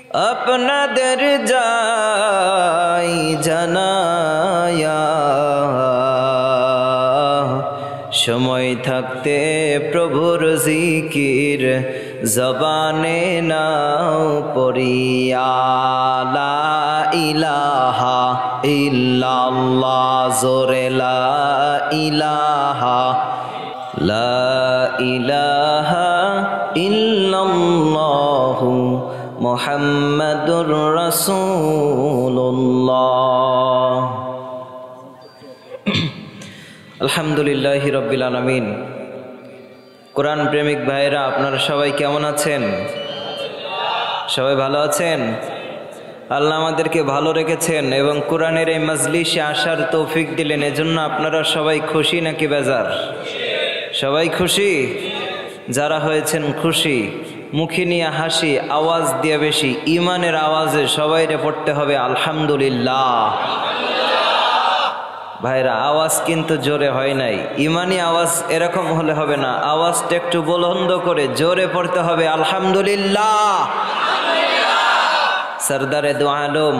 আপনাদের যাই জানায়া সময় থাকতে প্রভুর জিকির জবানে নাও পড়িয়া লা ইলাহা ইল্লাল্লাহ জোরে লা ইলাহা ইল্লাল্লাহু মুহাম্মাদুর রাসূলুল্লাহ। আলহামদুলিল্লাহি রাব্বিল আলামিন। কোরআন প্রেমিক ভাইরা আপনারা সবাই কেমন আছেন? সবাই ভালো আছেন? আল্লাহ আমাদেরকে ভালো রেখেছেন এবং কোরআনের এই মজলিসে আসার তৌফিক দিলেন, এজন্য আপনারা সবাই খুশি নাকি বেজার? সবাই খুশি? যারা হয়েছেন খুশি মুখে নিয়ে হাসি, আওয়াজ দিয়ে বেশি ইমানের আওয়াজে সবাইরে পড়তে হবে আলহামদুলিল্লাহ। ভাইরা আওয়াজ কিন্তু জোরে হয় নাই, ইমানি আওয়াজ এরকম হলে হবে না, আওয়াজটা একটু বুলন্দ করে জোরে পড়তে হবে আলহামদুলিল্লাহ। সরদারে দু আলম,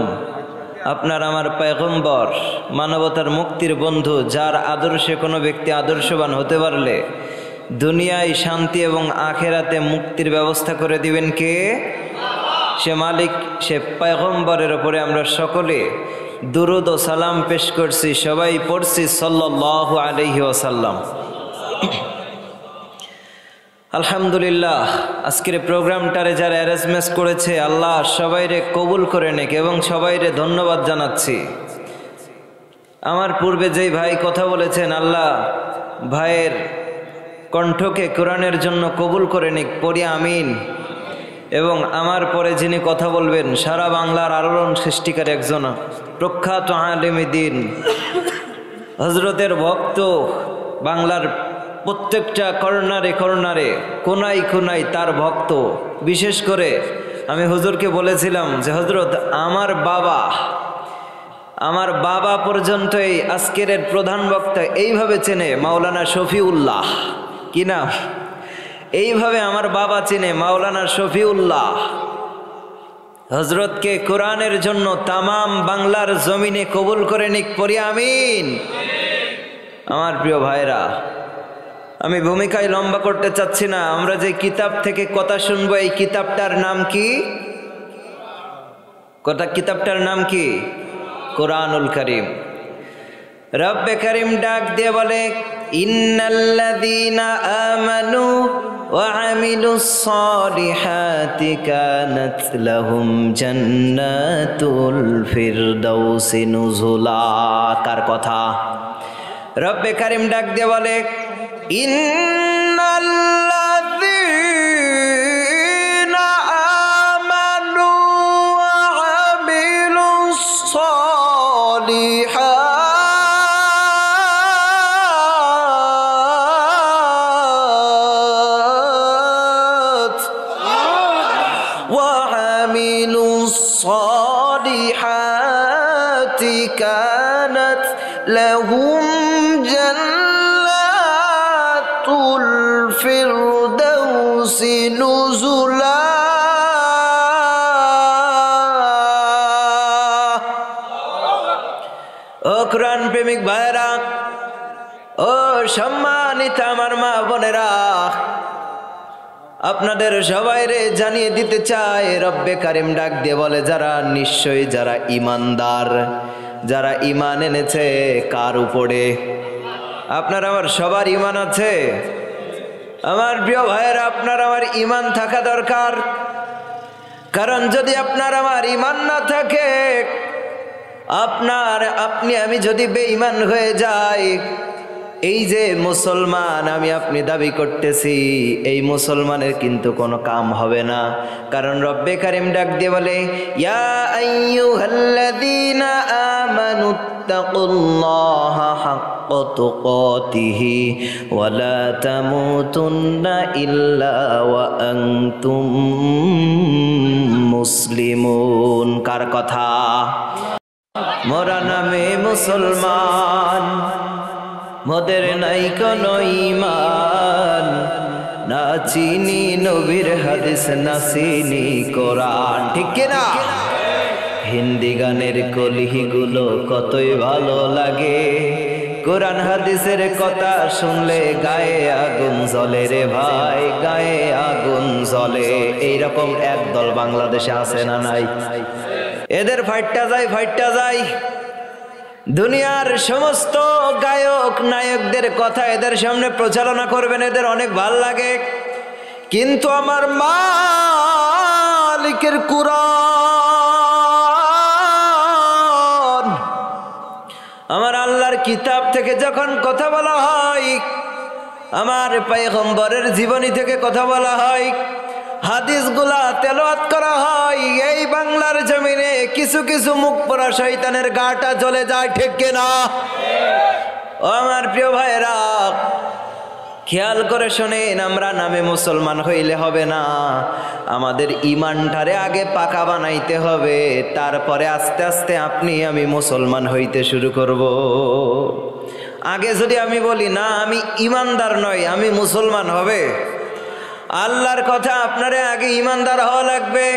আপনার আমার পয়গম্বর, মানবতার মুক্তির বন্ধু, যার আদর্শে কোনো ব্যক্তি আদর্শবান হতে পারলে দুনিয়ায় শান্তি এবং আখেরাতে মুক্তির ব্যবস্থা করে দিবেন কে? সে মালিক, সে পয়গম্বরের উপরে আমরা সকলে দুরুদ ও সালাম পেশ করছি, সবাই পড়ছি সাল্লাল্লাহু আলাইহি ওয়াসাল্লাম। আলহামদুলিল্লাহ, আজকের প্রোগ্রামটারে যারা অ্যারেঞ্জমেন্ট করেছে আল্লাহ সবাইরে কবুল করে নেক এবং সবাইরে ধন্যবাদ জানাচ্ছি। আমার পূর্বে যেই ভাই কথা বলেছেন আল্লাহ ভাইয়ের কণ্ঠকে কোরআনের জন্য কবুল করে নিক, পড়ি আমিন। এবং আমার পরে যিনি কথা বলবেন সারা বাংলার আলোড়ন সৃষ্টিকারী একজন প্রখ্যাত আলেমে দ্বীন, হযরতের ভক্ত, বাংলার প্রত্যেকটা কর্নারে কর্নারে কোনায় কোনায় তার ভক্ত। বিশেষ করে আমি হুজুরকে বলেছিলাম যে হযরত আমার বাবা পর্যন্ত এই আজকের প্রধান বক্তা এইভাবে চেনে, মাওলানা শফিউল্লাহ। কি না? এইভাবে আমার বাবা চেনে মাওলানা শফিউল্লাহ। হযরতকে কোরআনের জন্য তামাম বাংলার জমিনে কবুল করে নিক, পড়ি আমিন। আমার প্রিয় ভাইরা, আমি ভূমিকায় লম্বা করতে চাচ্ছি না। আমরা যে কিতাব থেকে কথা শুনবো এই কিতাবটার নাম কি? কিতাবটার নাম কি? কোরআনুল কারীম। রব্বে কারীম ডাক দিয়ে বলে, ইন্নাল্লাযীনা আমানু ওয়া আমিলুস সালিহাতি কানাত লাহুম জান্নাতুল ফিরদাউসি নুজুলা। কার কথা? রব্বে কারীম ডাক দিয়ে বলে, ইন্নাল্লাযীনা আমানু ওয়া আমিলুস সালিহাতি كانت لهم جنات الفردوس نزلا। ও কোরআন প্রেমিক ভাইরা, ও সম্মানিত আমার মা বোনেরা, আপনাদের সবাইরে জানিয়ে দিতে চাই রব্বে কারীম ডাক দিয়ে বলে, যারা নিশ্চয়ই যারা ইমানদার, যারা ইমান এনেছে। কার উপরে? আপনার আমার সবার ইমান আছে। আমার প্রিয় ভাইয়েরা, আপনার আমার ইমান থাকা দরকার। কারণ যদি আপনার আমার ইমান না থাকে, আপনি আমি যদি বেঈমান হয়ে যাই, এই যে মুসলমান আমি আপনি দাবি করতেছি, এই মুসলমানের কিন্তু কোনো কাম হবে না। কারণ রব্বে কারীম ডাক দিয়ে বলে, ইয়া আইয়ুহাল্লাযীনা আমানুত্তাকুল্লাহা হাক্কা তুকাতিহি ওয়া লা তামুতুন্না ইল্লা ওয়া আনতুম মুসলিমুন। কার কথা? মোরা নামে মুসলমান, মোদের নাই কোনো ঈমান, না চিনি নবীর হাদিস না চিনি কোরআন, ঠিক কিনা? হিন্দি গানের কলিগুলো কতই ভালো লাগে, কোরআন হাদিসের কথা শুনলে গায়ে আগুন জ্বলে রে ভাই, গায়ে আগুন জ্বলে। এইরকম একদল বাংলাদেশে আছে না নাই? এদের ফাইটটা যায় দুনিয়ার সমস্ত গায়ক নায়কদের কথা এদের সামনে প্রচারণা করবেন, এদের অনেক ভাল লাগে। কিন্তু আমার মালিকের কুরআন, আমার আল্লাহর কিতাব থেকে যখন কথা বলা হয়, আমার পয়গম্বরের জীবনী থেকে কথা বলা হয়, হাদিসগুলা তেলাওয়াত করা হয়, এই বাংলার জমিনে কিছু কিছু মুখ পড়া শয়তানের গাটা জ্বলে যায়, ঠিক কিনা? ও আমার প্রিয় ভাইরা, খেয়াল করে শোনেন, আমরা নামে মুসলমান হইলে হবে না, আমাদের ইমানটারে আগে পাকা বানাইতে হবে, তারপরে আস্তে আস্তে আপনি আমি মুসলমান হইতে শুরু করব। আগে যদি আমি বলি না আমি ইমানদার নই, আমি মুসলমান হবে, আল্লাহর কথা আপনারে আগে ইমানদার হওয়া লাগবে,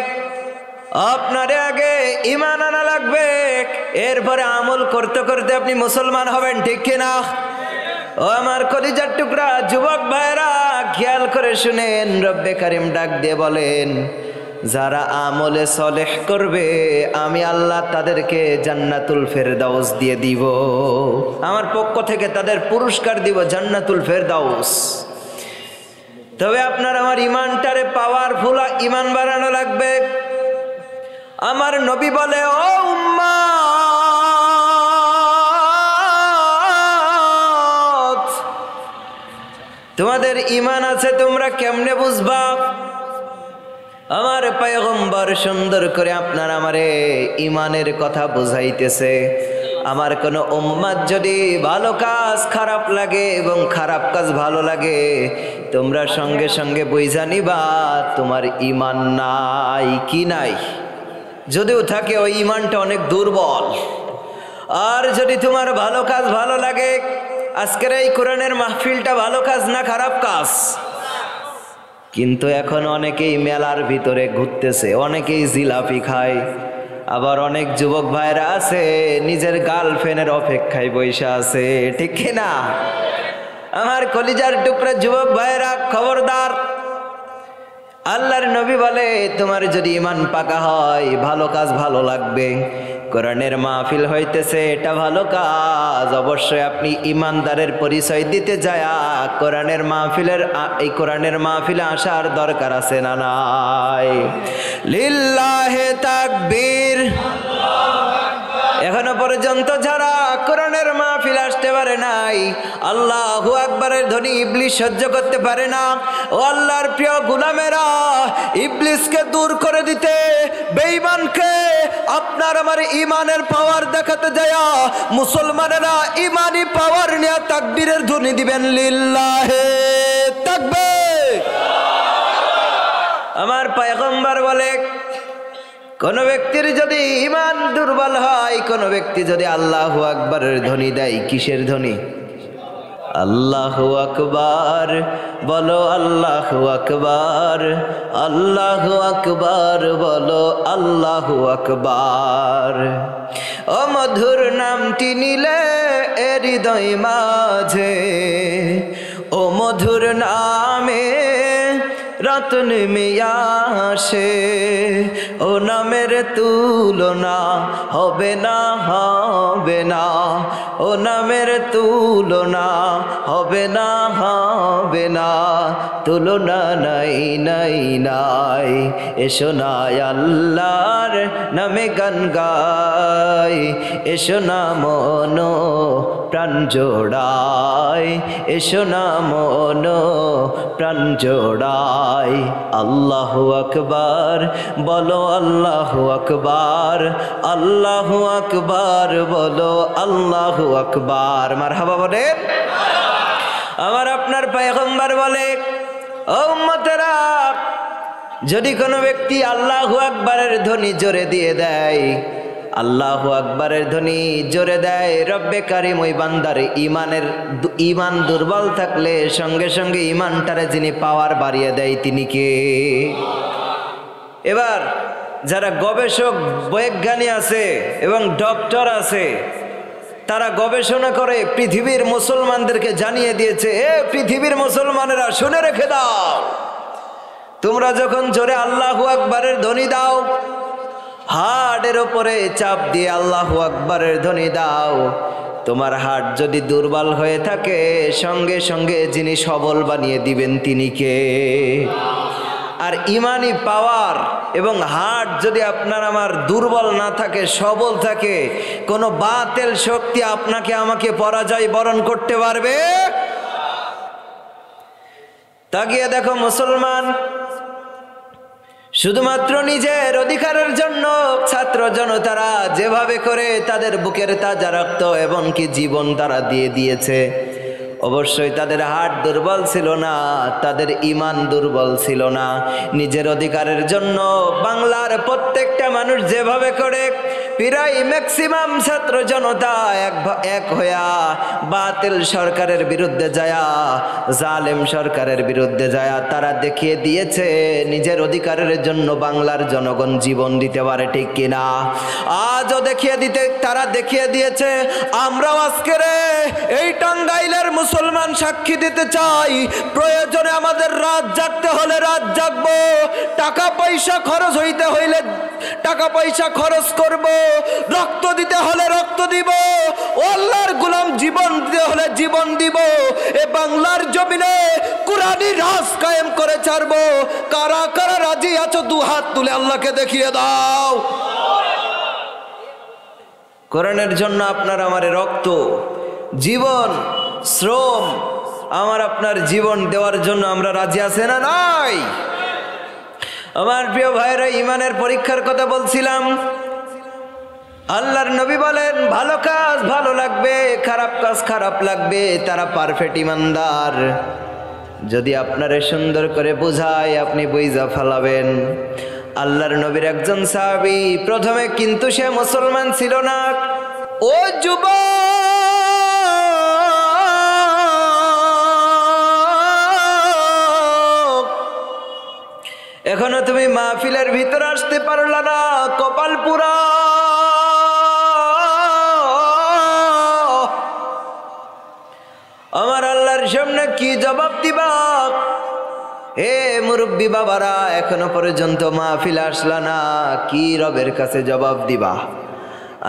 আপনারে আগে ইমান আনা লাগবে, এরপরে আমল করতে করতে আপনি মুসলমান হবেন, ঠিক কিনা? ও আমার কলিজার টুকরা যুবক ভাইরা, খেয়াল করে শুনেন, রব্বে কারিম ডাক দিয়ে বলেন, যারা আমলে সলেহ করবে আমি আল্লাহ তাদেরকে জান্নাতুল ফেরদাউস দিয়ে দিব, আমার পক্ষ থেকে তাদের পুরস্কার দিব জান্নাতুল ফেরদাউস। তবে আপনার আমার ইমানটারে পাওয়ারফুল ইমান বাড়ানো লাগবে। আমার নবী বলে, ও উম্মত, তোমাদের ইমান আছে তোমরা কেমনে বুঝবা? আমার পয়গম্বর সুন্দর করে আপনার আমারে ইমানের কথা বুঝাইতেছে। আমার কোনো উম্মত যদি ভালো কাজ খারাপ লাগে এবং খারাপ কাজ ভালো লাগে, তোমরা সঙ্গে সঙ্গে বুঝা নিবা তোমার ইমান নাই কি নাই। যদিও থাকে ওই ইমানটা অনেক দুর্বল। আর যদি তোমার ভালো কাজ ভালো লাগে, আজকের এই কোরআনের মাহফিলটা ভালো কাজ না খারাপ কাজ? কিন্তু এখন অনেকেই মেলার ভিতরে ঘুরতেছে, অনেকেই জিলাপি খায়, আবার অনেক যুবক ভাইরা আছে নিজের গার্লফ্রেন্ডের অপেক্ষায় বসে আছে, ঠিক না? আমার কলিজার টুকরা যুবক ভাইরা, খবরদার। আল্লাহর নবী বলে, তোমার যদি ইমান পাকা হয় ভালো কাজ ভালো লাগবে। কোরআনের মাহফিল হইতেছে, এটা ভালো কাজ। অবশ্যই আপনি ইমানদারের পরিচয় দিতে যায় এই কোরআনের মাহফিলে আসার দরকার আছে না নাই? লিল্লাহে তাকবীর। এখনো পর্যন্ত যারা কোরআনের মাহফিল আসতে পারে নাই, আল্লাহু আকবারের ধ্বনি ইবলিস সহ্য করতে পারে না। ও আল্লাহর প্রিয় গোলামেরা, ইবলিসকে দূর করে দিতে, বেঈমানকে আপনার আমার ইমানের পাওয়ার দেখাতে যায় মুসলমানেরা ইমানি পাওয়ার নিয়ে তাকবীরের ধ্বনি দিবেন, লিল্লাহে তাকবীর। আমার পয়গম্বর বলে, কোন ব্যক্তির যদি ইমান দুর্বল হয়, কোন ব্যক্তি যদি আল্লাহু আকবারের ধ্বনি দেয়, কিসের ধ্বনি? আল্লাহু আকবার বলো, আল্লাহু আকবার, আল্লাহু আকবার বলো, আল্লাহু আকবার। ও মধুর নামটি নিলে এ হৃদয় মাঝে, ও মধুর নামে রাত নেমে আসে, ও নামের তুলনা হবে না, হবে না, ও নামের তুলনা হবে না, হবে না, তুলনা নাই নাই নাই। এসো না আল্লাহর নামে গান গাই, এসো না মন প্রাণ জোড়াই, এসো না মন প্রাণ জোড়াই। আল্লাহু আকবার বলো, আল্লাহু আকবার, আল্লাহু আকবার বলো, আল্লাহু আকবার। মারহাবা বলেন। আমার আপনার পয়গম্বর বলে, ও উম্মতেরা, যদি কোনো ব্যক্তি আল্লাহু আকবারের ধ্বনি জোরে দিয়ে দেয়, আল্লাহু আকবারের ধ্বনি জোরে দেয় রব্বে কারিম ওই বান্দার ইমান দুর্বল থাকলে সঙ্গে সঙ্গে ইমানটারে যিনি পাওয়ার বাড়িয়ে দেয় তিনি কে? এবার যারা গবেষক বৈজ্ঞানিক আছে এবং ডক্টর আছে তারা গবেষণা করে পৃথিবীর মুসলমানদেরকে জানিয়ে দিয়েছে, পৃথিবীর মুসলমানেরা শুনে রেখে দাও, তোমরা যখন জোরে আল্লাহু আকবারের ধ্বনি দাও, হার্টের ওপরে চাপ দিয়ে আল্লাহু আকবারের ধ্বনি দাও, তোমার হার্ট যদি দুর্বল হয়ে থাকে সঙ্গে সঙ্গে যিনি সবল বানিয়ে দিবেন তিনি কে? আর ইমানি পাওয়ার এবং হার্ট যদি আপনার আমার দুর্বল না থাকে, সবল থাকে, কোনো বাতিল শক্তি আপনাকে আমাকে পরাজয় বরণ করতে পারবে? তাকিয়ে দেখো মুসলমান শুধুমাত্র নিজের অধিকারের জন্য ছাত্র জনতারা যেভাবে করে তাদের বুকের তাজা রক্ত এবং কি জীবন তারা দিয়ে দিয়েছে, অবশ্যই তাদের হার্ট দুর্বল ছিল না, তাদের ইমান দুর্বল ছিল না। নিজের অধিকারের জন্য বাংলার প্রত্যেকটা মানুষ যেভাবে করে প্রায় ম্যাক্সিমাম ছাত্র জনতা এক হইয়া বাতিল সরকারের বিরুদ্ধে যায়া, জালেম সরকারের বিরুদ্ধে যায়া তারা দেখিয়ে দিয়েছে নিজের অধিকারের জন্য বাংলার জনগণ জীবন দিতে পারে, ঠিক কিনা? আজও তারা দেখিয়ে দিয়েছে। আমরাও আজকের এই টাঙ্গাইলের মুসলমান সাক্ষী দিতে চাই, প্রয়োজনে আমাদের রাত জাগতে হলে রাত জাগবো, টাকা পয়সা খরচ হইতে হইলে টাকা পয়সা খরচ করব, রক্ত দিতে হলে রক্ত দিব, আল্লাহর গোলাম জীবন দিতে হলে জীবন দিব। এ বাংলার জমিনে কুরআনী রাজ কায়েম করে ছাড়বো। কারা কারা রাজি আছো দু হাত তুলে আল্লাহকে দেখিয়ে দাও। কোরআনের জন্য আপনার আমার রক্ত, জীবন, শ্রম, আমার আপনার জীবন দেওয়ার জন্য আমরা রাজি আছি না নাই? আমার প্রিয় ভাইরা, ইমানের পরীক্ষার কথা বলছিলাম। আল্লাহর নবী বলেন ভালো কাজ ভালো লাগবে, খারাপ কাজ খারাপ লাগবে, তারা পারফেক্ট ইমানদার। যদি আপনারে সুন্দর করে বোঝায় আপনি বুঝা ফেলাবেন। আল্লাহর নবীর একজন সাহাবী, প্রথমে কিন্তু সে মুসলমান ছিল না। ও যুবক, এখনো তুমি মাহফিলের ভিতর আসতে পারলা না, কপাল পুরা। আমার আল্লাহর সামনে কি জবাব দিবা? হে মুরব্বী বাবারা, এখনো পর্যন্ত মাহফিল আসলা না, কি রবের কাছে জবাব দিবা?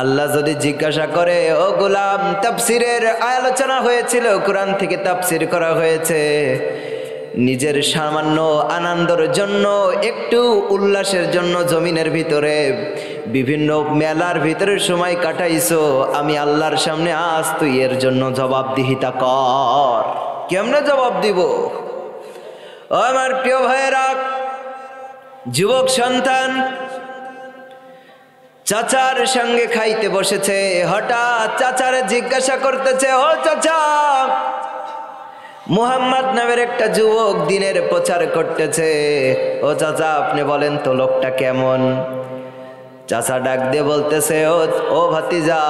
আল্লাহ যদি জিজ্ঞাসা করে, ও গোলাম, তাফসিরের আলোচনা হয়েছিল, কোরআন থেকে তাফসির করা হয়েছে, নিজের সামান্য আনন্দের জন্য, একটু উল্লাসের জন্য জমিনের ভিতরে বিভিন্ন মেলার ভিতরে সময় কাটাইছো, আমি আল্লাহর সামনে আজ তুই এর জন্য জবাবদিহিতা কর। কেমনে জবাব দিব? ও আমার প্রিয় ভাইয়েরা, যুবক সন্তান চাচার সঙ্গে খাইতে বসেছে, হঠাৎ চাচারে জিজ্ঞাসা করতেছে, ও চাচা, মুহাম্মদ নামের একটা যুবক দ্বীনের প্রচার করতেছে, ও চাচা আপনি বলেন তো লোকটা কেমন? চাচা ডাক দিয়ে বলতেছে, ও ভাতিজা,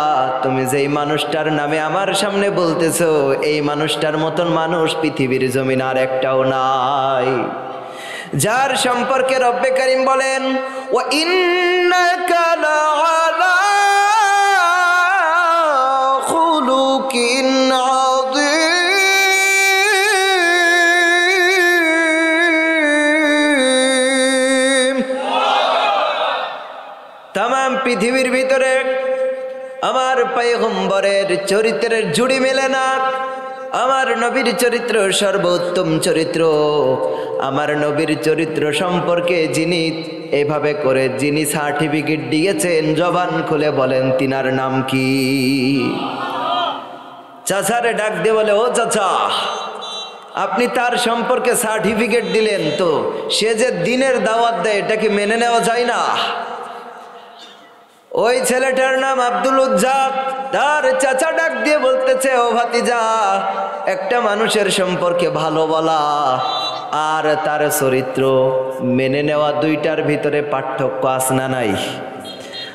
তুমি যেই মানুষটার নামে আমার সামনে বলতেছো, এই মানুষটার মতন মানুষ পৃথিবীর জমিন আর একটাও নাই, যার সম্পর্কে রব্বে কারীম বলেন, ওয়া ইন্নাকা লাআলা খুলুকিন আযীম। তামাম পৃথিবীর ভিতরে আমার পয়গম্বরের চরিত্রের জুড়ি মেলে না। আমার নবীর চরিত্র সর্বোত্তম চরিত্র। আমার নবীর চরিত্র সম্পর্কে যিনি এভাবে করে যিনি সার্টিফিকেট দিয়েছেন, জবান খুলে বলেন তিনার নাম কি? চাচারে ডাক দিয়ে বলে, ও চাচা, আপনি তার সম্পর্কে সার্টিফিকেট দিলেন, তো সে যে দ্বীনের দাওয়াত দেয় এটা কি মেনে নেওয়া যায় না? ওই ছেলেটার নাম আব্দুল উজ্জা। তার চাচা ডাক দিয়ে বলতেছে, ও ভাতিজা, একটা মানুষের সম্পর্কে ভালো বলা আর তার চরিত্র মেনে নেওয়া দুইটার ভিতরে পার্থক্য আছে না নাই?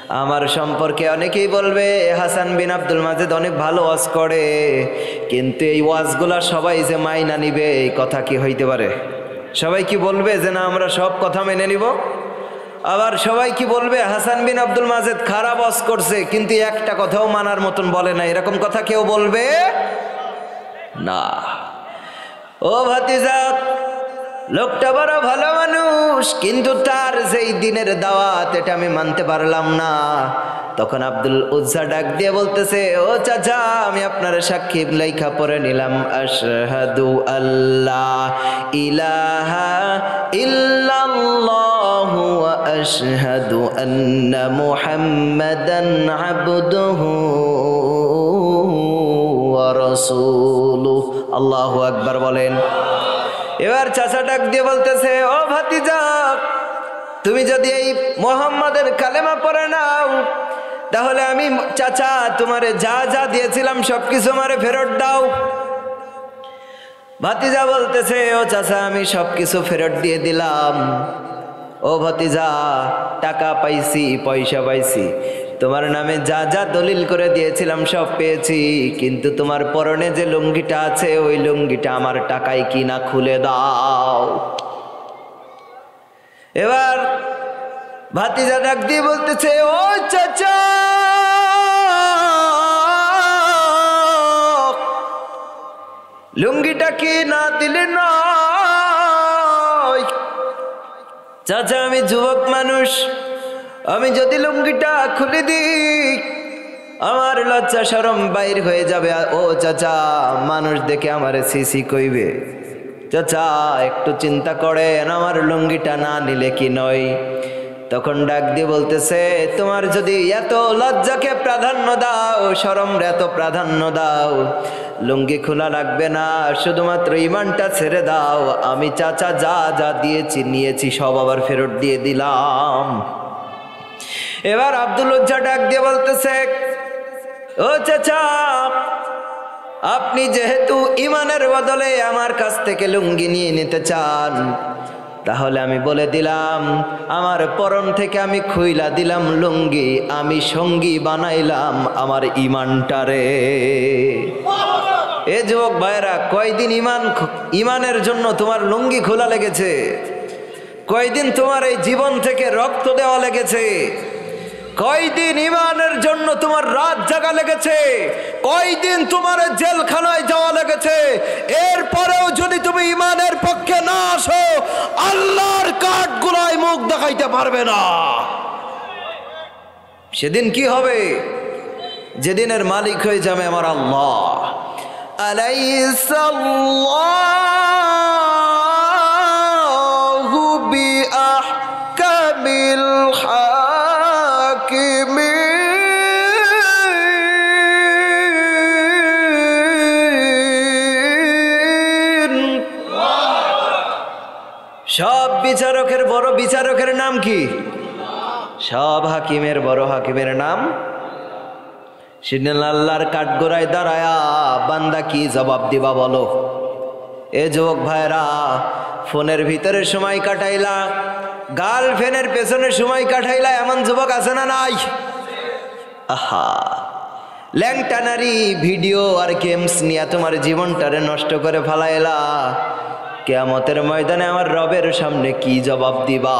আমার সম্পর্কে অনেকেই বলবে হাসান বিন আব্দুল মাজেদ অনেক ভালো ওয়াজ করে, কিন্তু এই ওয়াজগুলা সবাই যে মাইনা নিবে এই কথা কি হইতে পারে? সবাই কি বলবে যে না আমরা সব কথা মেনে নিব? আবার সবাই কি বলবে হাসান বিন আব্দুল মাজেদ খারাপ ওয়াজ করছে কিন্তু একটা কথাও মানার মতন বলে না, এরকম কথা কেউ বলবে না। ও ভাতিজা, লোকটা বড় ভালো মানুষ, কিন্তু তার যেই দিনের দাওয়াত এটা আমি মানতে পারলাম না। তখন আব্দুল উজ্জা ডাক দিয়ে বলতেছে, ও চাচা আমি আপনার সাক্ষী লেখা পড়ে নিলাম, আশহাদু আল্লাহ ইলাহা ইল্লাল্লাহু ওয়া আশহাদু আন্না মুহাম্মাদান আবদুহু ওয়া রাসূলুহু। আল্লাহু আকবার বলেন। এবার চাচা ডাক দিয়ে বলতেছে, ও ভাতিজা তুমি যদি এই মুহাম্মাদের কালেমা পড়ে নাও তাহলে আমি চাচা তোমারে যা যা দিয়েছিলাম সবকিছু আমারে ফেরত দাও। ভাতিজা বলতেছে, ও চাচা আমি সবকিছু ফেরত দিয়ে দিলাম। ও ভাতিজা টাকা পাইছি, পয়সা পাইছি, তোমার নামে যা যা দলিল করে দিয়েছিলাম সব পেয়েছি, কিন্তু তোমার পরনে যে লুঙ্গিটা আছে ওই লুঙ্গিটা আমার টাকায় কিনা, খুলে দাও। এবার ভাতিজা ডাক দিয়ে বলতেছে, ও চাচা লুঙ্গিটা কি না দিলে নয়? চাচা আমি যুবক মানুষ, আমি যদি লুঙ্গিটা খুলে দিই আমার লজ্জা শরম বাইর হয়ে যাবে। ও চাচা মানুষ দেখে আমারে সিসি কইবে। চাচা একটু চিন্তা করেন, আমার লুঙ্গিটা না নিলে কি নয়? তখন ডাক দিয়ে বলতেছে, তোমার যদি এত লজ্জাকে প্রাধান্য দাও, শরমরে এত প্রাধান্য দাও, লুঙ্গি খোলা লাগবে না, শুধুমাত্র ইমানটা ছেড়ে দাও। আমি চাচা যা যা দিয়েছি নিয়েছি সব আবার ফেরত দিয়ে দিলাম। এবার আব্দুল উজ্জা ডাক দিয়ে বলতেছে, ও চাচা আপনি যেহেতু ইমানের বদলে আমার কাছ থেকে লুঙ্গি নিয়ে নিতে চান, তাহলে আমি বলে দিলাম আমার পরন থেকে আমি খুইলা দিলাম লুঙ্গি, আমি সঙ্গী বানাইলাম আমার ইমানটারে। এ যুবক ভাইরা, কয়দিন ইমানের জন্য তোমার লুঙ্গি খোলা লেগেছে? কয়দিন তোমার এই জীবন থেকে রক্ত দেওয়া লেগেছে? কয়দিন ইমানের জন্য তোমার রাত জাগা লেগেছে? কয়দিন তোমার জেলখানায় যাওয়া লেগেছে? এরপরেও যদি তুমি ইমানের পক্ষে না আসো আল্লাহর কাঠগুলায় মুখ দেখাইতে পারবে না। সেদিন কি হবে? যেদিনের মালিক হয়ে যাবে আমার আল্লাহ। আলাইসাল্লাহু বিআহকামিল হাকিমিন। সব বিচারকের বড় বিচারকের নাম কি? সব হাকিমের বড় হাকিমের নাম? সেদিন আল্লাহর কাঠগড়ায় দাঁড়ায়া বান্দা কি জবাব দিবা বলো? এ যুবক ভাইরা, ফোনের ভিতরে সময় কাটাইলা, গার্লফ্রেন্ডের পেছনে সময় কাটাইলা, এমন যুবক আছে না নাই? আহা, ল্যাংটানারি ভিডিও আর গেমস নিয়ে তোমার জীবনটারে নষ্ট করে ফেলাইলা, কিয়ামতের ময়দানে আমার রবের সামনে কি জবাব দিবা?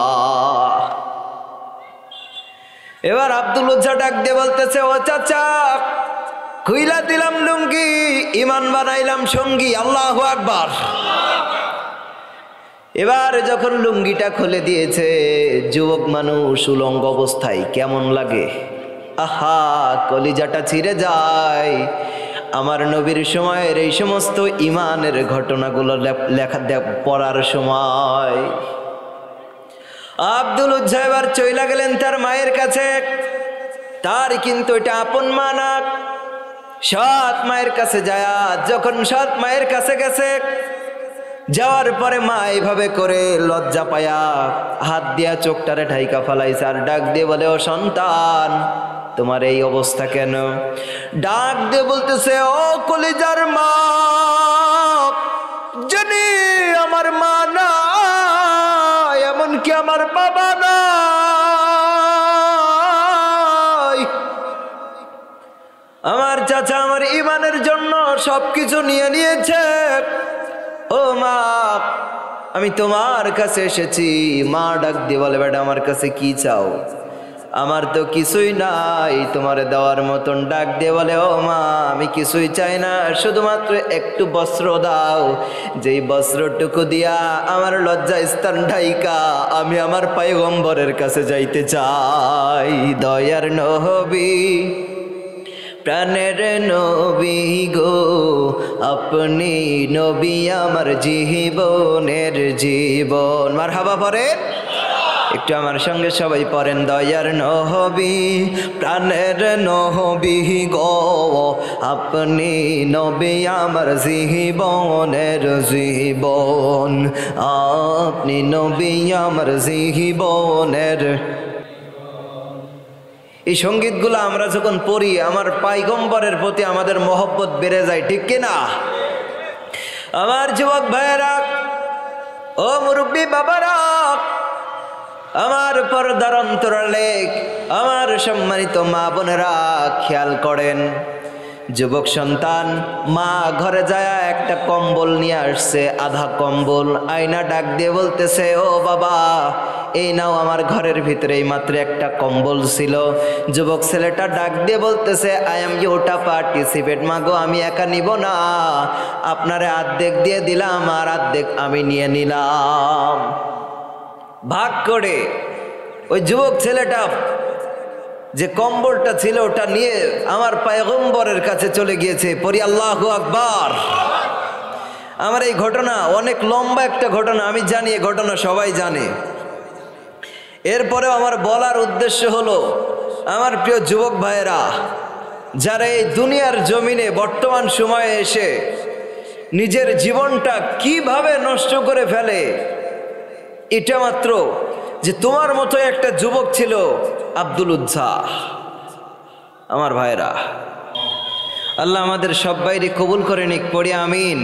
এবার আব্দুল উজ্জা ডাক দিয়ে বলতেছে, ও চাচা খুইলা দিলাম লুঙ্গি, ইমান বানাইলাম সঙ্গী। আল্লাহু আকবার। এবার যখন লুঙ্গিটা খুলে দিয়েছে, যুবক মানুষ উলঙ্গ অবস্থায় কেমন লাগে? আহা, কলিজাটা ছিঁড়ে যায়। আমার নবীর সময়ের এই সমস্ত ইমানের ঘটনাগুলো লেখা পড়ার সময় আব্দুল উজ্জা এবার চইলা গেলেন তার মায়ের কাছে। তার কিন্তু এটা আপন মা না, সৎ মায়ের কাছে যায়। যখন সৎ মায়ের কাছে গেছে, যাওয়ার পরে মা এইভাবে করে লজ্জা পায়া হাত দিয়া চোখটারে ঢাইকা ফেলাইছে, আর ডাক দিয়ে বলে, ও সন্তান তোমার এই অবস্থা কেন? ডাক দিয়ে বলতেছে, ও কলিজার মা, জানি আমার মা না, এমনকি আমার বাবা না, আমার চাচা আমার ইমানের জন্য সবকিছু নিয়ে নিয়েছে। ও মা, আমি তোমার কাছে এসেছি। মা ডাক দিয়ে বলে, বেটা আমার কাছে কি চাও? আমার তো কিছুই নাই তোমার দেওয়ার মতন। ডাক দিয়ে বলে, ও মা, আমি কিছুই চাই না, শুধুমাত্র একটু বস্ত্র দাও, যেই বস্ত্রটুকু দিয়া আমার লজ্জা স্থান ঢাইকা আমি আমার পয়গম্বরের কাছে যাইতে চাই। দয়ার নবী, প্রাণের নবী গো, আপনি নবী আমার জীবনের জীবন। মারহাবা পড়েন একটু আমার সঙ্গে সবাই পড়েন। দয়ার নবী, প্রাণের নবী গো, আপনি নবী আমার জীবনের জীবন, আপনি নবী আমার জীবনের। এই সঙ্গীতগুলো আমরা যখন পড়ি আমার পয়গম্বরের প্রতি আমাদের মহব্বত বেড়ে যায়, ঠিক কিনা? আমার যুবক ভাইয়েরা, ও মুরব্বী বাবারা, আমার পর্দার অন্তরালে আমার সম্মানিত মা বোনেরা খেয়াল করেন। যুবক সন্তান মা ঘরে যায় একটা কম্বল নিয়ে আসছে, আধা কম্বল। আয়না ডাক দিয়ে বলতেছে, ও বাবা, এই নাও, আমার ঘরের ভিতরে এই মাত্র একটা কম্বল ছিল। যুবক ছেলেটা ডাক দিয়ে বলতেছে, আই এম ইউটা পার্টিসিপেট। মাগো, আমি একা নিব না, আপনারে অর্ধেক দিয়ে দিলাম আর অর্ধেক আমি নিয়ে নিলাম। ভাগ করে ওই যুবক ছেলেটা যে কম্বলটা ছিল ওটা নিয়ে আমার পয়গম্বরের কাছে চলে গিয়েছে। পড়ি আল্লাহু আকবার। আমার এই ঘটনা অনেক লম্বা একটা ঘটনা, আমি জানি এই ঘটনা সবাই জানে। এরপরেও আমার বলার উদ্দেশ্য হলো, আমার প্রিয় যুবক ভাইয়েরা, যারা এই দুনিয়ার জমিনে বর্তমান সময়ে এসে নিজের জীবনটা কিভাবে নষ্ট করে ফেলে, এটা মাত্র যে তোমার মতো একটা যুবক ছিল আব্দুল উজ্জা। আমার ভাইরা, আল্লাহ আমাদের সবাইকে কবুল করে নিক, পড়ি আমিন।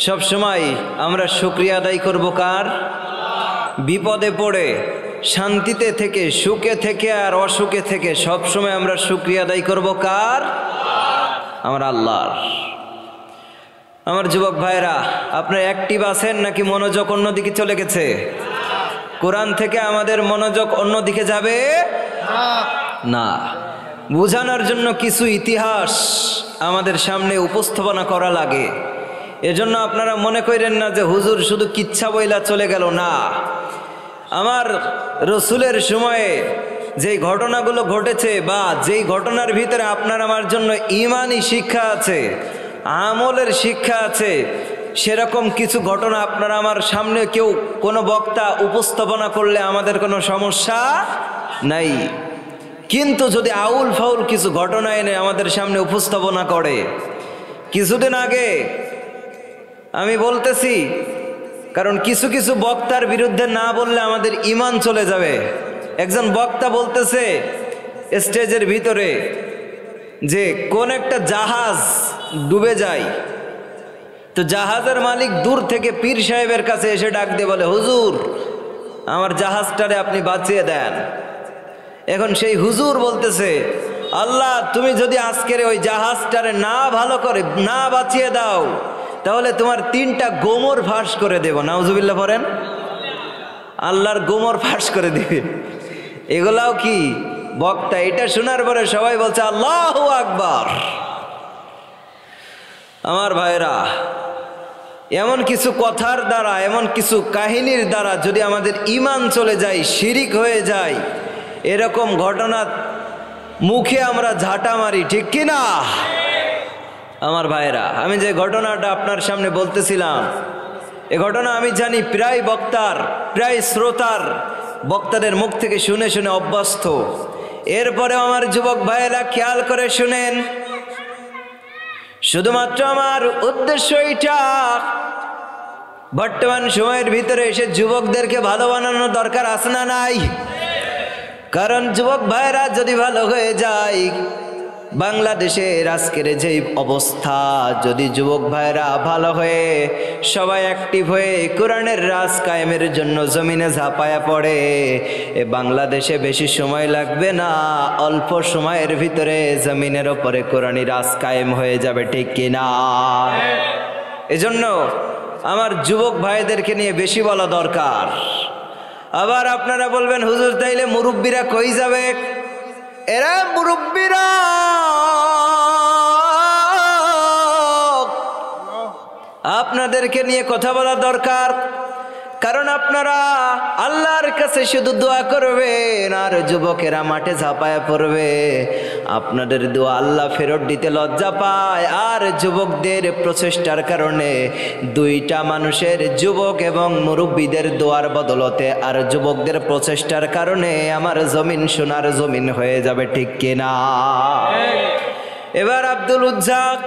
সব সময় আমরা শুকরিয়া আদায় করব কার? বিপদে পড়ে শান্তিতে থেকে, সুখে থেকে আর অসুখে থেকে সব সময় আমরা শুকরিয়া আদায় করব কার? আমার আল্লাহর। আমার যুবক ভাইরা, আপনারা অ্যাক্টিভ আছেন নাকি মনোযোগ অন্যদিকে চলে গেছে? কোরআন থেকে আমাদের মনোযোগ অন্যদিকে যাবে না। বোঝানোর জন্য কিছু ইতিহাস আমাদের সামনে উপস্থাপনা করা লাগে। এজন্য আপনারা মনে করেন না যে হুজুর শুধু কিচ্ছা বইলা চলে গেল, না। আমার রসুলের সময়ে যেই ঘটনাগুলো ঘটেছে বা যেই ঘটনার ভিতরে আপনার আমার জন্য ঈমানি শিক্ষা আছে, আমলের শিক্ষা আছে, সেরকম কিছু ঘটনা আপনারা আমার সামনে কেউ কোনো বক্তা উপস্থাপনা করলে আমাদের কোনো সমস্যা নাই। কিন্তু যদি আউল ফাউল কিছু ঘটনা এনে আমাদের সামনে উপস্থাপনা করে, কিছুদিন আগে আমি বলতেছি, কারণ কিছু কিছু বক্তার বিরুদ্ধে না বললে আমাদের ঈমান চলে যাবে। একজন বক্তা বলতেছে স্টেজের ভিতরে যে কোন একটা জাহাজ ডুবে যায়, তো জাহাজের মালিক দূর থেকে পীর সাহেবের কাছে এসে ডাক দিয়ে বলে, হুজুর আমার জাহাজটারে আপনি বাঁচিয়ে দেন। এখন সেই হুজুর বলতেছে, আল্লাহ তুমি যদি আজকের ওই জাহাজটারে না ভালো করে না বাঁচিয়ে দাও, তাহলে তোমার 3টা গোমর ফাঁস করে দেব। নাউজুবিল্লাহ পড়েন। আল্লাহর গোমর ফাঁস করে দিবে, এগুলাও কি বক্তা? এটা শোনার পরে সবাই বলছে আল্লাহু আকবার। আমার ভাইরা, এমন কিছু কথার দ্বারা, এমন কিছু কাহিনীর দ্বারা যদি আমাদের ঈমান চলে যায়, শিরিক হয়ে যায়, এরকম ঘটনা মুখে আমরা ঝাঁটা মারি, ঠিক কিনা? আমার ভাইরা, আমি যে ঘটনাটা আপনার সামনে বলতেছিলাম, এ ঘটনা আমি জানি প্রায় বক্তার, প্রায় শ্রোতার বক্তাদের মুখ থেকে শুনে শুনে অভ্যস্ত। এরপরেও আমার যুবক ভাইয়েরা খেয়াল করে শুনেন, শুধুমাত্র আমার উদ্দেশ্য এটা, বর্তমান সময়ের ভিতরে এসে যুবকদেরকে ভালো বানানোর দরকার আছে না নাই? কারণ যুবক ভাইরা যদি ভালো হয়ে যায়, বাংলাদেশের আজকের যে অবস্থা, যদি যুবক ভাইরা ভালো হয়ে সবাই অ্যাক্টিভ হয়ে কোরআনের রাজ কায়েমের জন্য জমিনে ঝাঁপায়া পড়ে, এ বাংলাদেশে বেশি সময় লাগবে না, অল্প সময়ের ভিতরে জমিনের ওপরে কোরআনি রাজ কায়েম হয়ে যাবে, ঠিক কিনা? এজন্য আমার যুবক ভাইদেরকে নিয়ে বেশি বলা দরকার। আবার আপনারা বলবেন, হুজুর তাইলে মুরব্বীরা কই যাবে? এরা মুরব্বীরা আপনাদেরকে নিয়ে কথা বলা দরকার, কারণ আপনারা আল্লাহর কাছে শুধু দোয়া করবেন আর যুবকেরা মাঠে ঝাঁপায় পড়বে। আপনাদের দোয়া আল্লাহ ফেরত দিতে লজ্জা পায়, আর যুবকদের প্রচেষ্টার কারণে দুইটা মানুষের, যুবক এবং মুরব্বীদের দোয়ার বদলতে আর যুবকদের প্রচেষ্টার কারণে আমার জমিন সোনার জমিন হয়ে যাবে, ঠিক কিনা? এবার আব্দুল উজ্জাক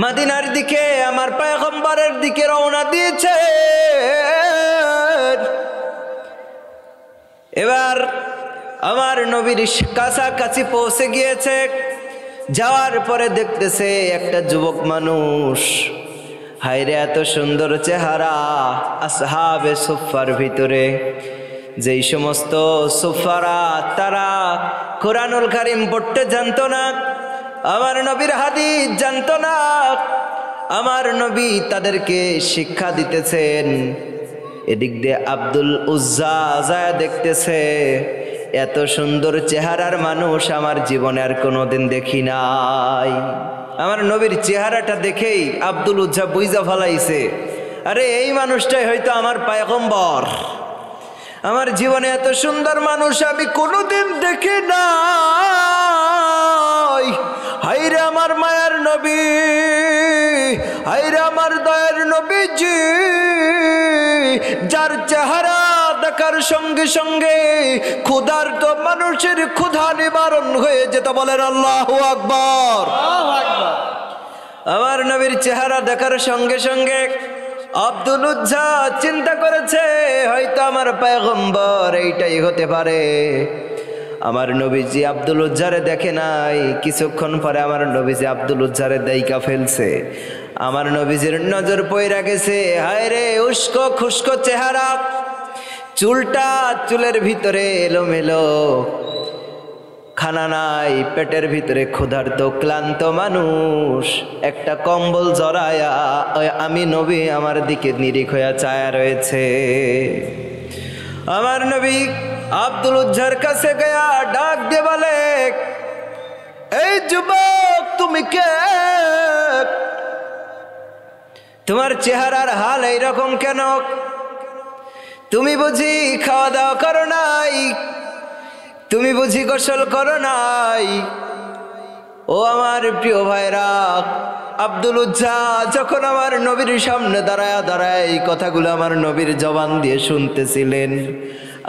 মদিনার দিকে, আমার পয়গম্বরের দিকে রওনা দিয়েছে। এবার আমার নবীর কাছাকাছি পৌঁছে গিয়েছে। যাওয়ার পরে দেখতেছে একটা যুবক মানুষ, হায়রে এত সুন্দর চেহারা! আসহাবে সুফার ভিতরে যেই সমস্ত সুফারা তারা কোরআনুল কারীম পড়তে জানতো না, আমার নবীর হাদিস জানতো না, আমার নবী তাদেরকে শিক্ষা দিতেছেন। এদিক দিয়ে আব্দুল উজ্জা যায় দেখতেছে, এত সুন্দর চেহারার মানুষ আমার জীবনে আর কোনোদিন দেখি নাই। আমার নবীর চেহারাটা দেখেই আব্দুল উজ্জা বুইজা ফেলাইছে, আরে এই মানুষটাই হয়তো আমার পয়গম্বর। আমার জীবনে এত সুন্দর মানুষ আমি কোনোদিন দেখি নাই। হায়রে আমার মায়ার নবী, হায়রে আমার দয়ার নবীজি, যার চেহারা দেখার সঙ্গে সঙ্গে ক্ষুধার্ত মানুষের ক্ষুধা নিবারণ হয়ে যেত। বলেন আল্লাহু আকবার। আমার নবীর চেহারা দেখার সঙ্গে সঙ্গে আব্দুল উজ্জা চিন্তা করেছে, হয়তো আমার পয়গম্বর এইটাই হতে পারে। আমার নবীজি আব্দুল উজ্জারে দেখে নাই, কিছুক্ষণ পরে আমার নবীজি আব্দুল উজ্জারে দাইকা ফেলছে। আমার নবীজির নজর পইরা গেছে, হায় রে উস্কো খুস্কো চেহারা, চুলটা চুলের ভিতরে এলোমেলো, খানা নাই, পেটের ভিতরে ক্ষুধার্ত ক্লান্ত মানুষ, একটা কম্বল জড়ায়া আমি নবী আমার দিকে নিরিখ হইয়া চায়া রয়েছে। আমার নবী আব্দুল উজ্জার কাছে গিয়া ডাক দিয়ে বলে, এই যুবক তুমি কে? তোমার চেহারার হাল এইরকম কেন? তুমি বুঝি খাওয়া দাওয়া করো নাই? তুমি বুঝি গোসল করো নাই? ও আমার প্রিয় ভাইরা, আব্দুল উজ্জা যখন আমার নবীর সামনে দাঁড়ায় দাঁড়ায় এই কথাগুলো আমার নবীর জবান দিয়ে শুনতেছিলেন,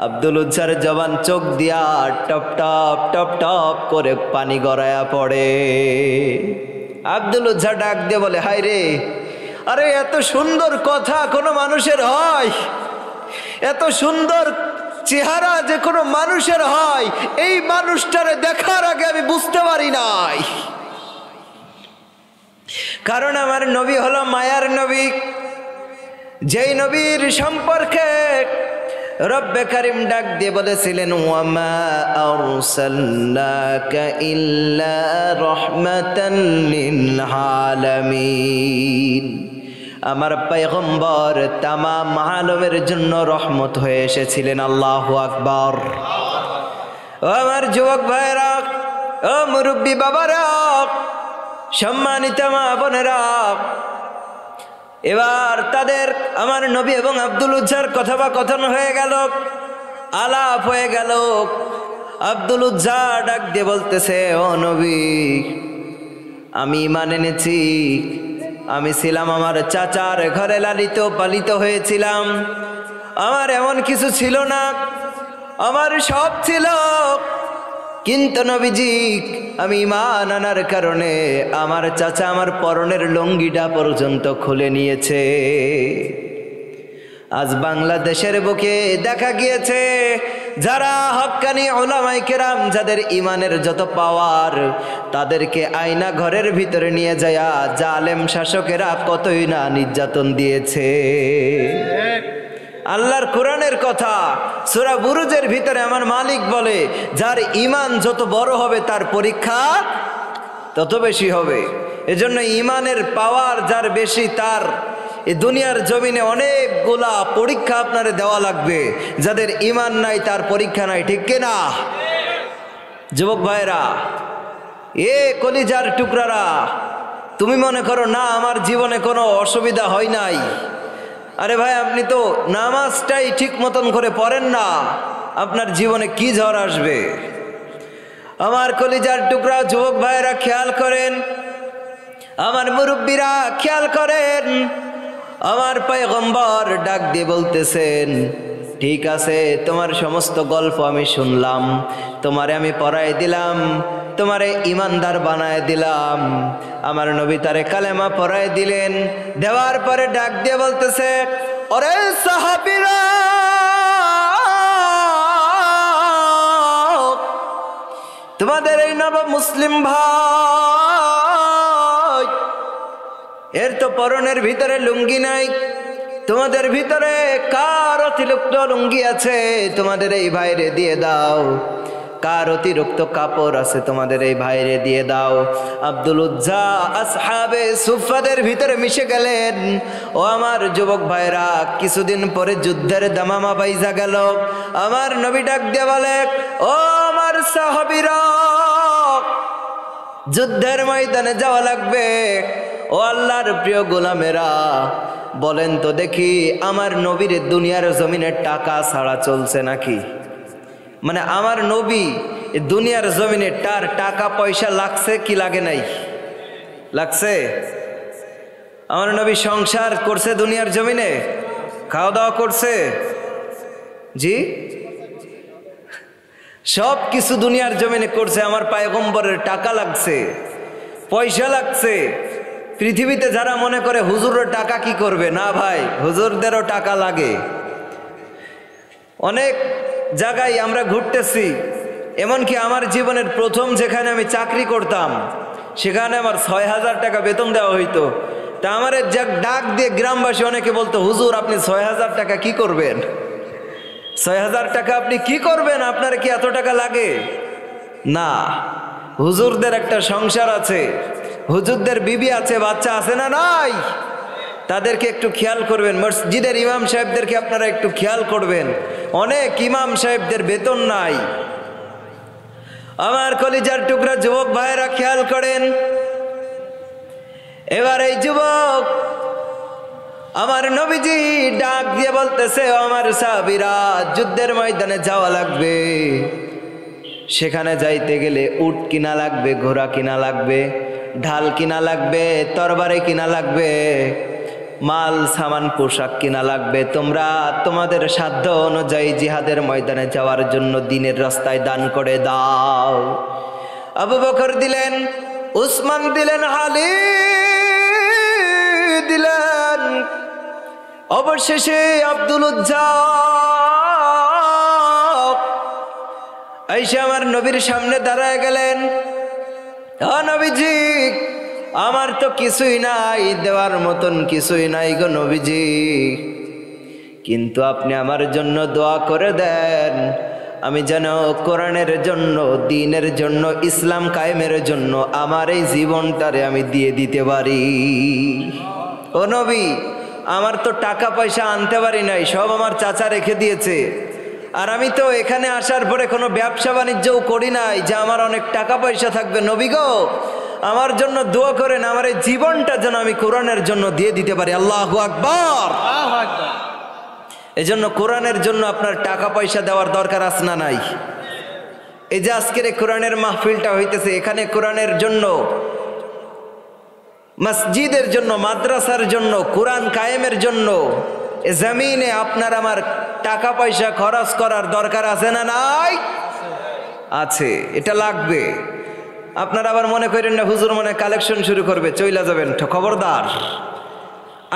আব্দুল উজ্জার জবান চোখ দিয়া টপ টপ টপ টপ করে পানি গড়ায়া পড়ে। আব্দুল উজ্জা ডাক দিয়ে বলে, হায় রে, আরে এত সুন্দর কথা কোনো মানুষের হয়? এত সুন্দর চেহারা যে কোনো মানুষের হয়, এই মানুষটারে দেখার আগে আমি বুঝতে পারি নাই। কারণ আমার নবী হলো মায়ার নবী, যেই নবীর সম্পর্কে রব্বে কারিম ডাক দিয়ে বলেছিলেন, ওয়ামা আরসালনাকা ইল্লা রাহমাতান লিল আলামিন। আমার পয়গম্বর তামাম আলমের জন্য রহমত হয়ে এসেছিলেন। আল্লাহু আকবার। ও আমার যুবক ভাইরা, ও মুরব্বী বাবারা, সম্মানিত মা বোনেরা, এবার তাদের আমার নবী এবং আব্দুল উজ্জার কথোপকথন হয়ে গেল, আলাপ হয়ে গেল। আব্দুল উজ্জা ডাক দিয়ে বলতেছে, ও নবী, আমি ঈমান এনেছি, আমি ছিলাম আমার চাচার ঘরে লালিত পালিত হয়েছিলাম, আমার এমন কিছু ছিল না, আমার সব ছিল, কিন্তু নবীজি আমি ঈমান আনার কারণে আমার চাচা আমার পরনের লুঙ্গিটা পর্যন্ত খুলে নিয়েছে। আজ বাংলাদেশের বুকে দেখা গিয়েছে যারা হক্কানি উলামায়ে কেরাম, যাদের ইমানের যত পাওয়ার, তাদেরকে আয়না ঘরের ভিতরে নিয়ে যায় জালেম শাসকেরা কতই না নির্যাতন দিয়েছে। আল্লাহর কোরআনের কথা সূরা বুরুজের ভিতরে আমার মালিক বলে, যার ইমান যত বড় হবে তার পরীক্ষা তত বেশি হবে। এজন্য ইমানের পাওয়ার যার বেশি, তার এই দুনিয়ার জমিনে অনেকগুলা পরীক্ষা আপনারে দেওয়া লাগবে। যাদের ইমান নাই তার পরীক্ষা নাই, ঠিক কিনা? যুবক ভাইরা, এ কলিজার টুকরারা, তুমি মনে করো না আমার জীবনে কোনো অসুবিধা হয় নাই। আরে ভাই, আপনি তো নামাজটাই ঠিক মতন করে পড়েন না, আপনার জীবনে কি ঝড় আসবে? আমার কলিজার টুকরা যুবক ভাইরা খেয়াল করেন, আমার মুরব্বীরা খেয়াল করেন। আমার পয়গম্বর ডাক দিয়ে বলতেছেন, ঠিক আছে, তোমার সমস্ত গল্প আমি শুনলাম, তোমারে আমি পড়াই দিলাম, তোমারে ইমানদার বানায় দিলাম। আমার নবী তারে কালেমা পড়াই দিলেন। দেওয়ার পরে ডাক দিয়ে বলতেছে, ওরে সাহাবীরা, তোমাদের এই নব মুসলিম ভাই, এর তো পরনের ভিতরে লুঙ্গি নাই, তোমাদের ভিতরে কার অতিরিক্ত লুঙ্গি আছে তোমাদের এই ভাইরে দিয়ে দাও, কার অতিরিক্ত কাপড় আছে তোমাদের এই ভাইরে দিয়ে দাও। আব্দুল উজ্জা আসহাবে সুফাদের ভিতরে মিশে গেলেন। ও আমার যুবক ভাইরা, কিছুদিন পরে যুদ্ধের দামামা বাইজা গেল। আমার নবী ডাক দিয়ে বলে, ও আমার সাহাবীরা, যুদ্ধের ময়দানে যাওয়া লাগবে। ও আল্লাহর প্রিয় গোলামেরা, বলেন তো দেখি, আমার নবীর দুনিয়ার জমিনে টাকা ছাড়া চলছে নাকি? মানে আমার নবী দুনিয়ার জমিনে তার টাকা পয়সা লাগছে কি লাগে নাই? লাগছে। আমার নবী সংসার করছে দুনিয়ার জমিনে, খাওয়া দাওয়া করছে, জি, সব কিছু দুনিয়ার জমিনে করছে। আমার পয়গম্বরের টাকা লাগছে, পয়সা লাগছে। পৃথিবীতে যারা মনে করে হুজুরের টাকা কি করবে, না ভাই, হুজুরদেরও টাকা লাগে। অনেক জায়গায় আমরা ঘুরতেছি, এমনকি আমার জীবনের প্রথম যেখানে আমি চাকরি করতাম, সেখানে আমার 6,000 টাকা বেতন দেওয়া হইতো। তা আমার ডাক দিয়ে গ্রামবাসী অনেকে বলতো, হুজুর আপনি 6,000 টাকা কি করবেন? 6,000 টাকা আপনি কি করবেন? আপনার কি এত টাকা লাগে? না, হুজুরদের একটা সংসার আছে, হুজুরদের বিবি আছে, বাচ্চা আছে না নাই? তাদেরকে একটু খেয়াল করবেন। মসজিদের ইমাম সাহেবদেরকে আপনারা একটু খেয়াল করবেন, অনেক ইমাম সাহেবদের বেতন নাই। আমার কলিজার টুকরা যুবক ভাইরা খেয়াল করেন। এবার এই যুবক, আমার নবীজি ডাক দিয়ে বলতেছে, আমার সাহাবীরা, যুদ্ধের ময়দানে যাওয়া লাগবে। সেখানে যাইতে গেলে উট কিনা লাগবে, ঘোড়া কিনা লাগবে, ঢাল কিনা লাগবে, তরবারি কিনা লাগবে, মাল সামান পোশাক কিনা লাগবে। তোমরা তোমাদের সাধ্য অনুযায়ী জিহাদের ময়দানে যাওয়ার জন্য দিনের রাস্তায় দান করে দাও। আবু বকর দিলেন, উসমান দিলেন, আলী দিলেন, অবশেষে আব্দুল উজ্জা আইসা আমার নবীর সামনে দাঁড়ায় গেলেন। নবীজি, আমার তো কিছুই নাই, দেওয়ার মতন কিছুই নাই গো নবীজি, কিন্তু আপনি আমার জন্য দোয়া করে দেন, আমি যেন কোরআনের জন্য, দ্বীনের জন্য, ইসলাম কায়েমের জন্য আমার এই জীবনটারে আমি দিয়ে দিতে পারি। ও নবী, আমার তো টাকা পয়সা আনতে পারি নাই, সব আমার চাচা রেখে দিয়েছে। আর আমি তো এখানে আসার পরে কোনো ব্যবসা বাণিজ্যও করি নাই যে আমার অনেক টাকা পয়সা থাকবে। নবী গো, আমার জন্য দোয়া করেন, আমার এই জীবনটা যেন আমি কোরআনের জন্য দিয়ে দিতে পারি। আল্লাহু আকবার। এই জন্য কোরআনের জন্য আপনার টাকা পয়সা দেওয়ার দরকার আছে না নাই? এই যে আজকের কোরআনের মাহফিলটা হইতেছে, এখানে কোরআনের জন্য, মসজিদের জন্য, মাদ্রাসার জন্য, কোরআন কায়েমের জন্য এ জমিনে আপনার আমার টাকা পয়সা খরচ করার দরকার আছে না নাই? আছে, এটা লাগবে। আপনারা আবার মনে করেন না হুজুর মনে কালেকশন শুরু করবে, চইলা যাবেন, খবরদার।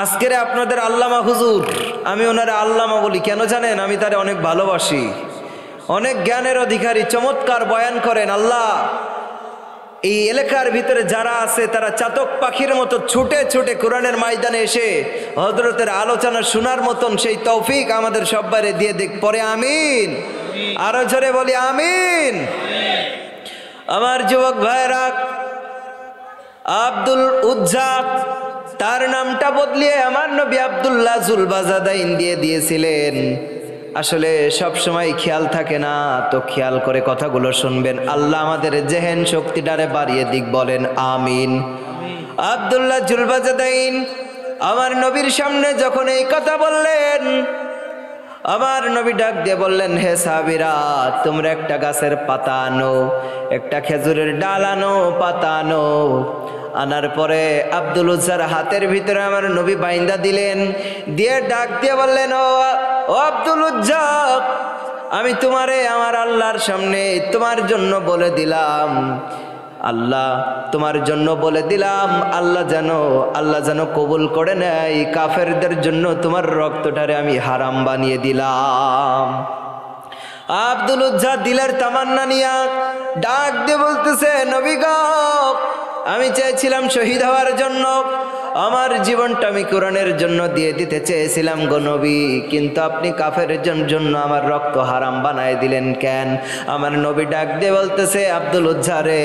আজকের আপনাদের আল্লামা হুজুর, আমি ওনারা আল্লামা বলি কেন জানেন? আমি তারে অনেক ভালোবাসি। অনেক জ্ঞানের অধিকারী, চমৎকার বয়ান করেন। আল্লাহ এই এলাকার ভিতরে যারা আছে তারা চাতক পাখির মতো ছুটে ছুটে কোরআনের ময়দানে এসে হযরতের আলোচনা শোনার মতন সেই তৌফিক আমাদের সবাইরে দিয়ে দিক। পরে আমিন, আরো জোরে বলি আমিন। আমার যুবক ভাইরা, আব্দুল উজ্জা তার নামটা বদলিয়ে আমার নবী আব্দুল্লাহ জুলবাজাদাইন দিয়ে দিয়েছিলেন। আসলে সব সময় খেয়াল থাকে না, তো খেয়াল করে কথাগুলো শুনবেন। আল্লাহ আমাদের জেহেন শক্তিটারে বাড়িয়ে দিক, বলেন আমিন। আব্দুল্লাহ জুলবাজাদাইন আমার নবীর সামনে যখন এই কথা বললেন, আমার নবী ডাক দিয়ে বললেন, হে সাহাবীরা, তোমরা একটা গাছের পাতা আনো, একটা খেজুরের ডাল আনো, পাতা আনো। আনার পরে আব্দুল উজ্জার হাতের ভিতরে আমার নবী বাইন্দা দিলেন, দিয়ে ডাক দিয়ে বললেন, ও আব্দুল উজ্জা, আমি তোমারে আমার আল্লাহর সামনে তোমার জন্য বলে দিলাম, আল্লাহ তোমার জন্য বলে দিলাম, আল্লাহ যেন কবুল করে নেয়। কাফেরদের জন্য তোমার রক্তটারে আমি হারাম বানিয়ে দিলাম। আব্দুল উজ্জা দিলের তামান্না নিয়া ডাক দিয়ে বলতেছে, নবী গো, আমি চেয়েছিলাম শহীদ হওয়ার জন্য, আমার জীবনটা আমি কোরআনের জন্য দিয়ে দিতে চেয়েছিলাম গো নবী, কিন্তু আপনি কাফেরের জন্য আমার রক্ত হারাম বানায় দিলেন কেন? আমার নবী ডাক দিয়ে বলতেছে, আব্দুল উজ্জা রে,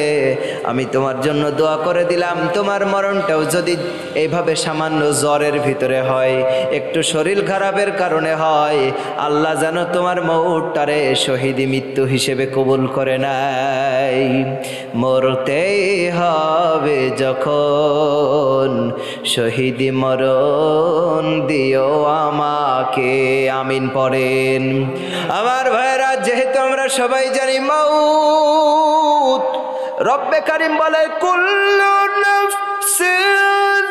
আমি তোমার জন্য দোয়া করে দিলাম, তোমার মরণটাও যদি এইভাবে সামান্য জ্বরের ভিতরে হয়, একটু শরীর খারাপের কারণে হয়, আল্লাহ যেন তোমার মৌতটারে শহীদি মৃত্যু হিসেবে কবুল করে নাই। মরতে হবে যখন শহীদি মরণ দিও আমাকে, আমিন পড়েন। আমার ভাইরা, যেহেতু আমরা সবাই জানি মাউত, রব্বে কারিম বলে, কুল্লু নাফসিন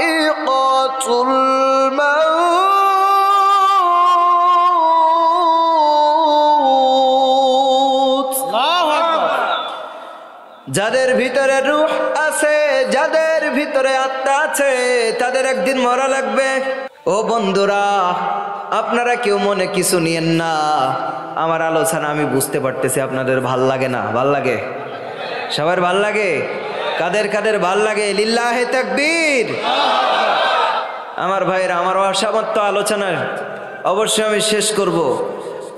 যায়িকাতুল মাউত। যাদের ভিতরে রূহ আছে, যাদের ভিতরে আত্মা আছে, তাদের একদিন মরা লাগবে। ও বন্ধুরা, আপনারা কেউ মনে কিছু নিয়েন না, আমার আলোচনা আমি বুঝতে পারতেছি আপনাদের ভাল লাগে না। ভাল লাগে? সবার ভাল লাগে? কাদের কাদের ভাল লাগে? লিল্লাহে তাকবীর। আমার ভাইরা, আমার অসামর্থ্য আলোচনা অবশ্যই আমি শেষ করব,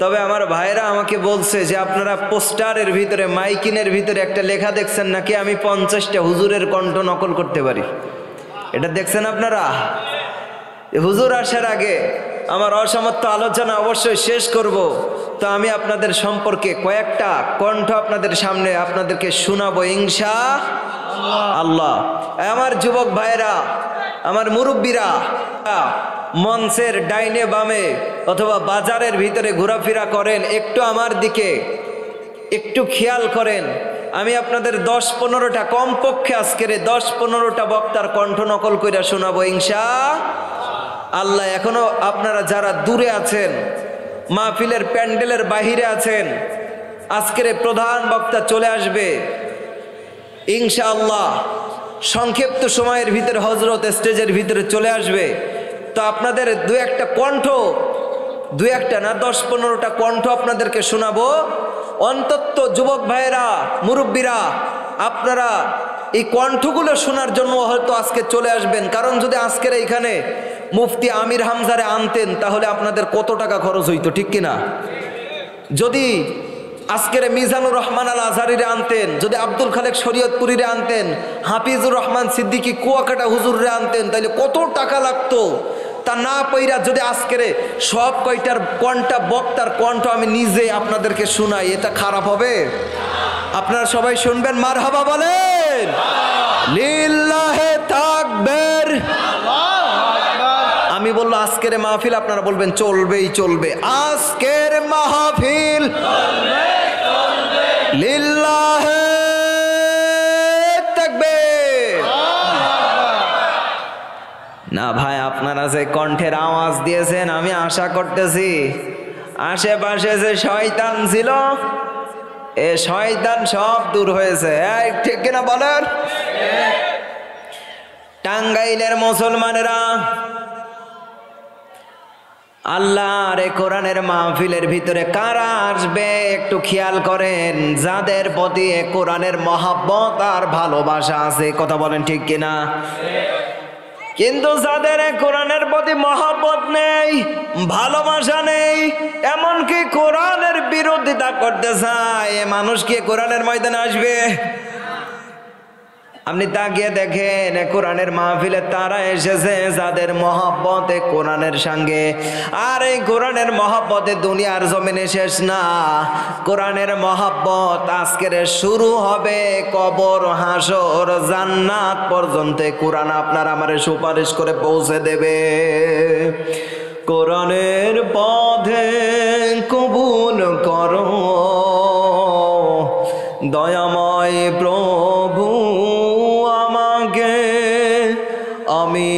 তবে আমার ভাইরা আমাকে বলছে যে আপনারা পোস্টারের ভিতরে, মাইকিনের ভিতরে একটা লেখা দেখছেন নাকি আমি 50টা হুজুরের কণ্ঠ নকল করতে পারি। এটা দেখছেন আপনারা? হুজুর আসার আগে আমার অসামর্থ্য আলোচনা অবশ্যই শেষ করব, তো আমি আপনাদের সম্পর্কে কয়েকটা কণ্ঠ আপনাদের সামনে আপনাদেরকে শোনাবো ইনশাআল্লাহ। আমার যুবক ভাইরা, আমার মুরব্বীরা, মঞ্চের ডাইনে বামে অথবা বাজারের ভিতরে ঘোরাফেরা করেন, একটু আমার দিকে একটু খেয়াল করেন। আমি আপনাদের 10-15টা, কমপক্ষে আজকের 10-15টা বক্তার কণ্ঠ নকল করে শোনাবো ইনশাআল্লাহ। এখনো আপনারা যারা দূরে আছেন, মাহফিলের প্যান্ডেলের বাহিরে আছেন, আজকের প্রধান বক্তা চলে আসবে ইনশাআল্লাহ। সংক্ষিপ্ত সময়ের ভিতরে হযরত স্টেজের ভিতরে চলে আসবে। তো আপনাদের দু একটা কণ্ঠ, দু একটা না 10-15টা কণ্ঠ আপনাদেরকে শোনাবো। অন্তত যুবক ভাইয়েরা, মুরব্বীরা, আপনারা এই কণ্ঠগুলো শোনার জন্য হয়তো আজকে চলে আসবেন। কারণ যদি আজকের এইখানে মুফতি আমির হামজারে আনতেন তাহলে আপনাদের কত টাকা খরচ হইতো, ঠিক কিনা? যদি আজকের মিজানুর রহমান আল আজহারিরে আনতেন, যদি আব্দুল খালেক শরীয়তপুরীরে আনতেন, হাফিজুর রহমান সিদ্দিকী কুয়াকাটা হুজুররে আনতেন, তাইলে কত টাকা লাগতো। তা না পইরা যদি আজকের সব কয়টার কণ্ঠা বক্তার কণ্ঠ আমি নিজে আপনাদেরকে শোনাই, এটা খারাপ হবে? আপনারা সবাই শুনবেন, মারহাবা বলেন, লিল্লাহে তাকবীর। আমি বললো আজকের মাহফিল, আপনারা বলবেন চলবেই চলবে। আজকের মাহফিল লিল্লাহে তাকবীর। না ভাই, আপনারা যে কণ্ঠের আওয়াজ দিয়েছেন, আমি আশা করতেছি আশেপাশে যে শয়তান ছিল, এ শয়তান সব দূর হয়েছে, ঠিক কিনা বলেন? টাঙ্গাইলের মুসলমানেরা, আল্লাহর এই কোরআনের মাহফিলের ভিতরে কারা আসবে একটু খেয়াল করেন, যাদের প্রতি এই কোরআনের মহব্বত আর ভালোবাসা আছে, কথা বলেন ঠিক কিনা? কিন্তু যাদের এই কোরআনের প্রতি মহব্বত নেই, ভালোবাসা নেই, এমনকি কোরআনের বিরোধিতা করতে চায়, মানুষ কি কোরআনের ময়দানে আসবে? আপনি তাকিয়ে দেখেন কোরআনের মাহফিলে তারা এসেছে যাদের মহব্বতে কোরআনের সঙ্গে। আর এই কোরআনের মহব্বতে দুনিয়ার জমিনে শেষ না, কোরআনের মহব্বত আজকের শুরু হবে কবর, হাসর, জান্নাত পর্যন্ত কোরআন আপনার আমার সুপারিশ করে পৌঁছে দেবে। কোরআনের পথে কবুল করো দয়াময় প্রভু আমাকে, আমি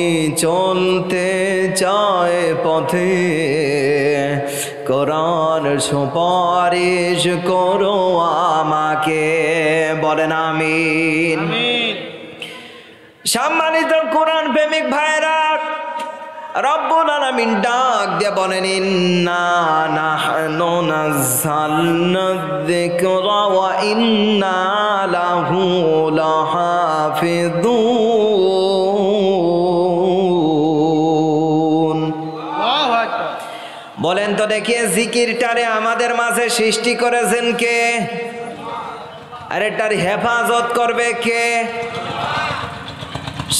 চলতে চাই পথে, কোরআন সুপারিশ করো আমাকে, বলেন আমিন। সম্মানিত কোরআন প্রেমিক ভাইরা, রব্বুল আলামিন ডাক দিয়ে বলেন, ইন্না নাহনু নাযালনা যিকরা ওয়া ইন্না লাহু লাহাফিজুন। বলেন তো দেখিয়ে, জিকিরটারে আমাদের মাঝে সৃষ্টি করেছেন কে? আর এটার হেফাজত করবে কে?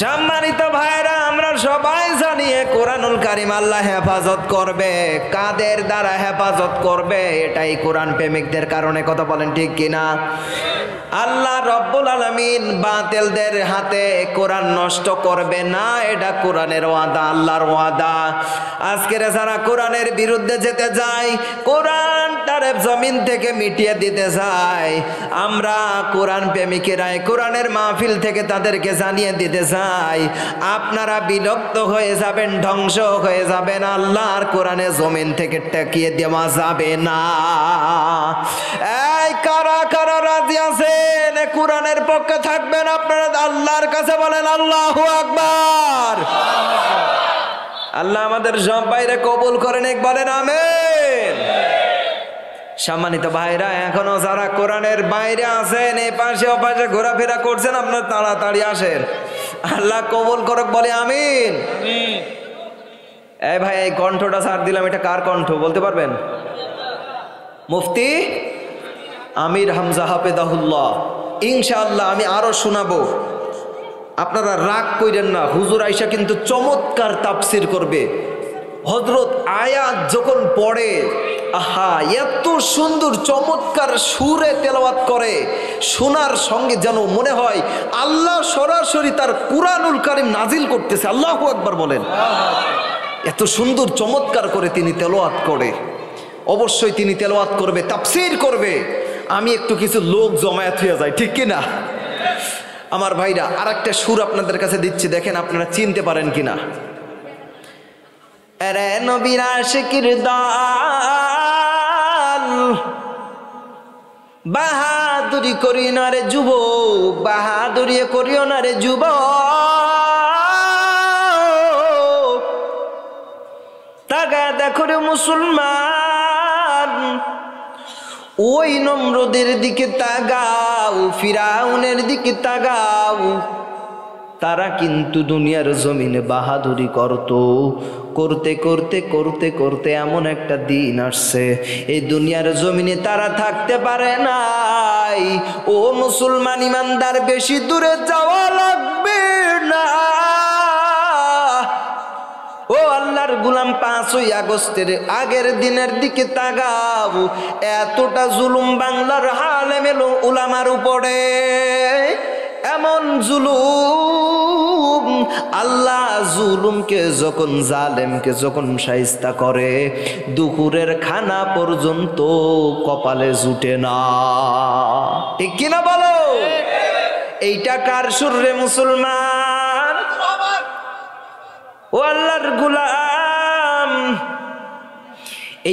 সম্মানিত ভাইরা, আমরা সবাই জানি কোরআনুল কারীম আল্লাহ হেফাজত করবে। কাদের দ্বারা হেফাজত করবে? এটাই কোরআন প্রেমিকদের কারণে, কথা বলেন ঠিক কিনা? আল্লাহ রব্বুল আলামিন বাতিলদের হাতে কোরআন নষ্ট করবে না, এটা কোরআনের ওয়াদা, আল্লাহর ওয়াদা। আজকের যারা কোরআনের বিরুদ্ধে যেতে যায়, কোরআন তার জমিন থেকে মিটিয়ে দিতে চায়, আমরা কোরআন প্রেমিকেরা কোরআনের মাহফিল থেকে তাদেরকে জানিয়ে দিতে চাই, আপনারা বিলুপ্ত হয়ে যাবেন, ধ্বংস হয়ে যাবেন, আল্লাহর কোরআনে জমিন থেকে টেকিয়ে দেওয়া যাবে না। এই কারা কারা রাজি আছেন কোরআনের পক্ষে থাকবেন? আপনারা আল্লাহর কাছে বলেন আল্লাহু আকবার। আল্লাহ আমাদের সব বাইরে কবুল করেন, বলেন আমিন। সম্মানিত ভাইরা, এখনো যারা কোরআনের বাইরে আছেন, এই পাশে ও পাশে ঘোরাফেরা করছেন, আপনার তাড়াতাড়ি আসেন, আল্লাহ কবুল করুক, বলে আমিন। এই ভাই, এই কণ্ঠটা ছাড় দিলাম, এটা কার কণ্ঠ বলতে পারবেন? মুফতি আমির হামজা হাফেজাহুল্লাহ। ইনশাআল্লাহ আমি আরো শোনাবো, আপনারা রাগ কইরেন না। হুজুর আয়েশা কিন্তু চমৎকার তাফসীর করবে। হযরত আয়াত যখন পড়ে, আহা, এত সুন্দর চমৎকার সুরে তেলাওয়াত করে, শোনার সঙ্গে যেন মনে হয় আল্লাহ সরাসরি তার কুরআনুল কারীম নাজিল করতেছে। আল্লাহু আকবার বলেন। এত সুন্দর চমৎকার করে তিনি তেলাওয়াত করে। অবশ্যই তিনি তেলাওয়াত করবে, তাফসীর করবে। আমি একটু কিছু লোক জমায়েত হয়ে যায়, ঠিক কিনা আমার ভাইরা? আর একটা সুর আপনাদের কাছে দিচ্ছি, দেখেন আপনারা চিনতে পারেন কিনা। আরে নবীর আশিকের দল, বাহাদুরি করিও না রে যুবক, বাহাদুরি করিও না রে যুবক, তাগা দেখো রে মুসলমান, ওই নমরুদের দিকে তাকাও, ফিরাউনের দিকে তাকাও, তারা কিন্তু দুনিয়ার জমিনে বাহাদুরি করতে করতে এমন একটা দিন আসছে, এই দুনিয়ার জমিনে তারা থাকতে পারে নাই। ও মুসলমান ইমানদার, বেশি দূরে যাওয়া লাগবে না। ও আল্লাহর গোলাম, 5ই আগস্টের আগের দিনের দিকে তাকাও, এতটা জুলুম বাংলার আলেম উলামার উপরে, এমন জুলুম। আল্লাহ জুলুমকে যখন, জালেমকে যখন শায়েস্তা করে, দুপুরের খানা পর্যন্ত কপালে জুটে না, ঠিক কিনা বলো? এইটা কার সুর রে মুসলমান? ও আল্লাহর গোলাম,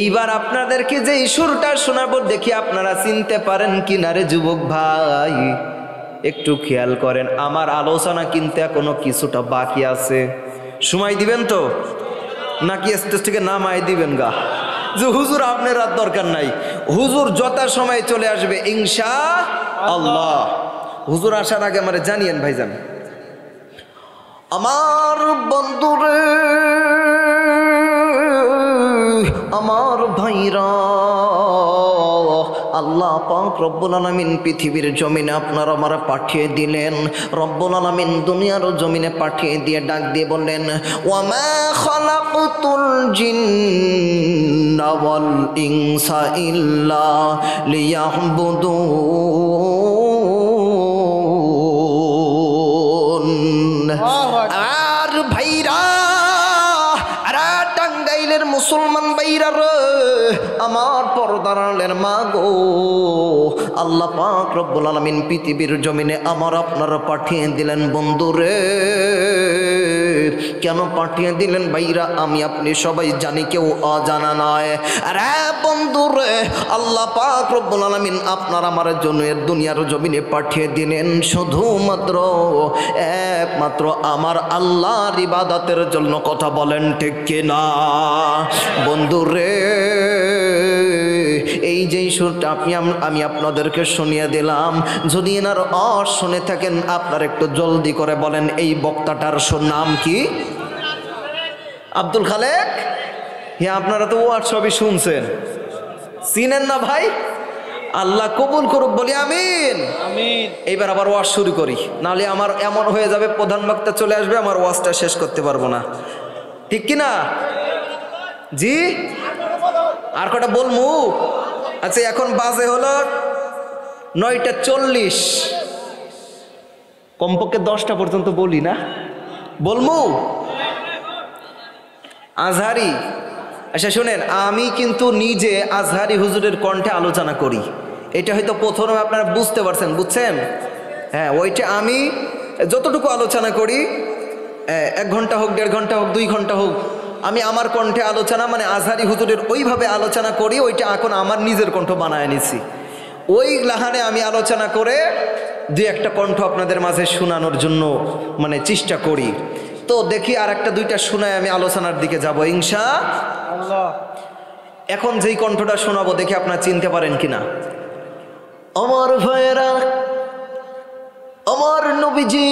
এইবার আপনাদেরকে যে সুরটা শোনাবো, দেখি আপনারা চিনতে পারেন কিনা রে যুবক ভাই। একটু খেয়াল করেন, আমার আলোচনা কিন্তু এখনো কিছুটা বাকি আছে, সময় দিবেন তো? নাকি স্টেজ থেকে নামাই দিবেন গা যে হুজুর আপনার আর দরকার নাই, হুজুর যথা সময় চলে আসবে ইনশাআল্লাহ। হুজুর আসার আগে আমারে জানিয়েন ভাইজান। আমার বন্ধুরে, আমার ভাইরা, আল্লাহ পাক রব্বুল আলামিন পৃথিবীর জমিনে আপনারা আমারা পাঠিয়ে দিলেন। রব্বুল আলামিন দুনিয়ার জমিনে পাঠিয়ে দিয়ে ডাক দিয়ে বললেন, ওয়ামা খালাকতুল জিন্না ওয়াল ইনসা ইল্লা লিয়াবুদুন। আর ভাইরা, টাঙ্গাইলের মুসলমান ভাইরা রে, আমার পর্দারালের মা গো, আল্লাহ পাক রব্বুল আলামিন পৃথিবীর জমিনে আমার আপনারা পাঠিয়ে দিলেন বন্ধুরে। কেন পাঠিয়ে দিলেন ভাইরা? আমি আপনি সবাই জানি, কেউ অজানা নয়। আরে বন্ধুরে, আল্লাহ পাক রব্বুল আলামিন আপনার আমার জন্য দুনিয়ার জমিনে পাঠিয়ে দিলেন শুধুমাত্র একমাত্র আমার আল্লাহর ইবাদতের জন্য। কথা বলেন ঠিক কিনা বন্ধুরে? এই যেই সুরটা আমি আপনাদেরকে শুনিয়ে দিলাম, যদি এনার শুনে থাকেন আপনার একটু জলদি করে বলেন এই বক্তাটার নাম কি? আব্দুল খালেক। হ্যাঁ, আপনারা তো ওয়াজ সবই শুনছেন, চিনেন না ভাই? আল্লাহ কবুল করুক, বলি আমিন। এইবার আবার ওয়াজ শুরু করি, নাহলে আমার এমন হয়ে যাবে প্রধান বক্তা চলে আসবে, আমার ওয়াজটা শেষ করতে পারবো না, ঠিক কিনা? জি, আর কটা বলমু? আচ্ছা, এখন বাজে হলো 9:40, কমপক্ষে 10টা পর্যন্ত বলি না, বলমু আজহারি। আচ্ছা শুনেন, আমি কিন্তু নিজে আজহারি হুজুরের কণ্ঠে আলোচনা করি, এটা হয়তো প্রথমে আপনারা বুঝতে পারছেন, বুঝছেন? হ্যাঁ, ওইটা আমি যতটুকু আলোচনা করি, 1 ঘন্টা হোক, 1.5 ঘন্টা হোক, 2 ঘন্টা হোক, আমি আমার কণ্ঠে আলোচনা, মানে আজহারি হুজুরের ওইভাবে আলোচনা করি। ওইটা এখন আমার নিজের কণ্ঠ বানায় নিছি, ওই লাহানে আমি আলোচনা করে 2-1টা কণ্ঠ আপনাদের মাঝে শোনানোর জন্য মানে চেষ্টা করি। তো দেখি আর 1-2টা শোনায় আমি আলোচনার দিকে যাব ইনশাআল্লাহ। এখন যেই কণ্ঠটা শোনাবো দেখি আপনারা চিনতে পারেন কিনা। আমার ভাইয়েরা, আমার নবীজি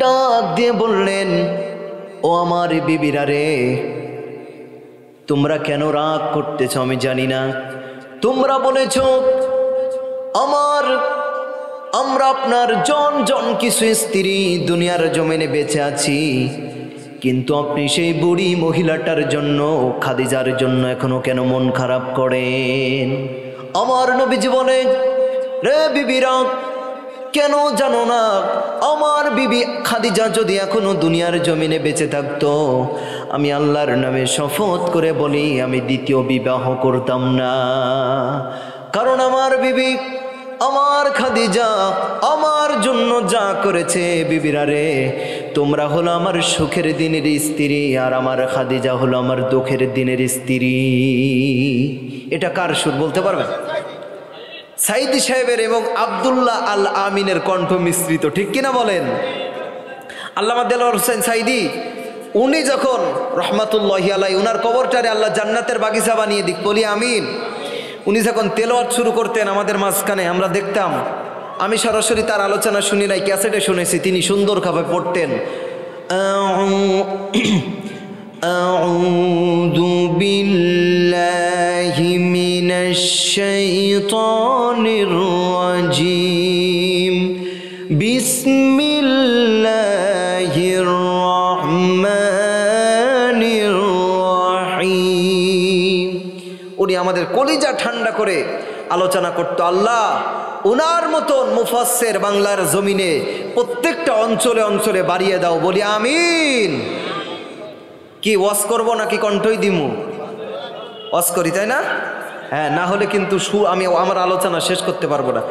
ডাক দিয়ে বললেন, ও আমার বিবিরা রে, তোমরা কেন রাগ করতেছ আমি জানি না। তোমরা বলেছ আমরা আপনার জন কিছু স্ত্রী দুনিয়ার জমিনে বেঁচে আছি, কিন্তু আপনি সেই বুড়ি মহিলাটার জন্য, খাদিজার জন্য এখনো কেন মন খারাপ করেন? আমার নবীজি বলে, রে বিবিরা, কেন জানো না, আমার বিবি খাদিজা যদি এখনো দুনিয়ার জমিনে বেঁচে থাকতো, আমি আল্লাহর নামে শপথ করে বলি আমি দ্বিতীয় বিবাহ করতাম না। কারণ আমার বিবি, আমার খাদিজা আমার জন্য যা করেছে, বিবিরা রে, তোমরা হলো আমার সুখের দিনের স্ত্রী, আর আমার খাদিজা হলো আমার দুঃখের দিনের স্ত্রী। এটা কার সুর বলতে পারবেন? সাইদি সাহেবের এবং আব্দুল্লাহ আল আমিনের কণ্ঠ মিশ্রিত, ঠিক কিনা বলেন? আল্লামা দেলোয়ার হোসেন সাইদি, উনি যখন রহমাতুল্লাহি আলাইহি, উনার কবরটারে আল্লাহ জান্নাতের বাগিচা বানিয়ে দিক, বলি আমিন। উনি যখন তেলাওয়াত শুরু করতেন আমাদের মাঝখানে, আমরা দেখতাম, আমি সরাসরি তার আলোচনা শুনি নাই, ক্যাসেটে শুনেছি, তিনি সুন্দরভাবে পড়তেন, আউযু বিল্লাহি মিনাশ শাইতানির রাজিম, বিসমিল্লাহির রহমানির রহিম। উনি আমাদের কলিজা ঠান্ডা করে আলোচনা করতো। আল্লাহ ওনার মতন মুফাসসির বাংলার জমিনে প্রত্যেকটা অঞ্চলে অঞ্চলে বাড়িয়ে দাও, বলি আমিন। কি ওয়াজ করবো নাকি কণ্ঠই দিমু? ওয়াজ করি, তাই না? হ্যাঁ, না হলে কিন্তু আমি আমার আলোচনা শেষ করতে পারবো না।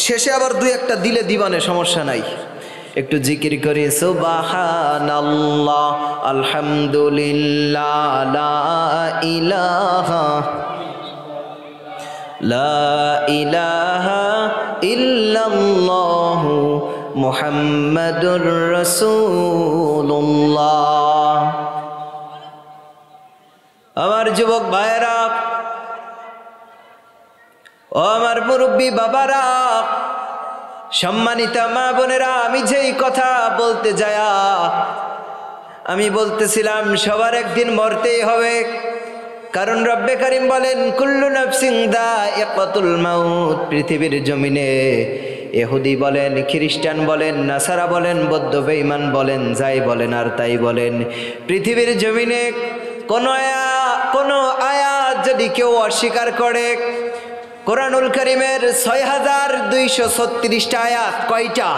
শেষে আবার 2-1টা দিলে দিবানে, সমস্যা নাই। একটু জিকির করি, সুবহানাল্লাহ, আলহামদুলিল্লাহ, লা ইলাহা ইল্লাল্লাহু মুহাম্মাদুর রাসূলুল্লাহ। আমার যুবক ভাইয়েরা, ও আমার মুরব্বী বাবারা, সম্মানিতা মা বোনেরা, আমি যেই কথা বলতে যায়া আমি বলতেছিলাম সবার একদিন মরতেই হবে, কারণ রব্বে কারিম বলেন কুল্লু নাফসিন যায়িকাতুল মাউত। পৃথিবীর জমিনে ইহুদি বলেন, খ্রিস্টান বলেন, নাসারা বলেন, বৌদ্ধ বেঈমান বলেন, যাই বলেন আর তাই বলেন, পৃথিবীর জমিনে কোন আয়াত যদি কেউ অস্বীকার করে, কোরআনুল কারীমের ৬,২৩৬টা আয়াত কয়টা?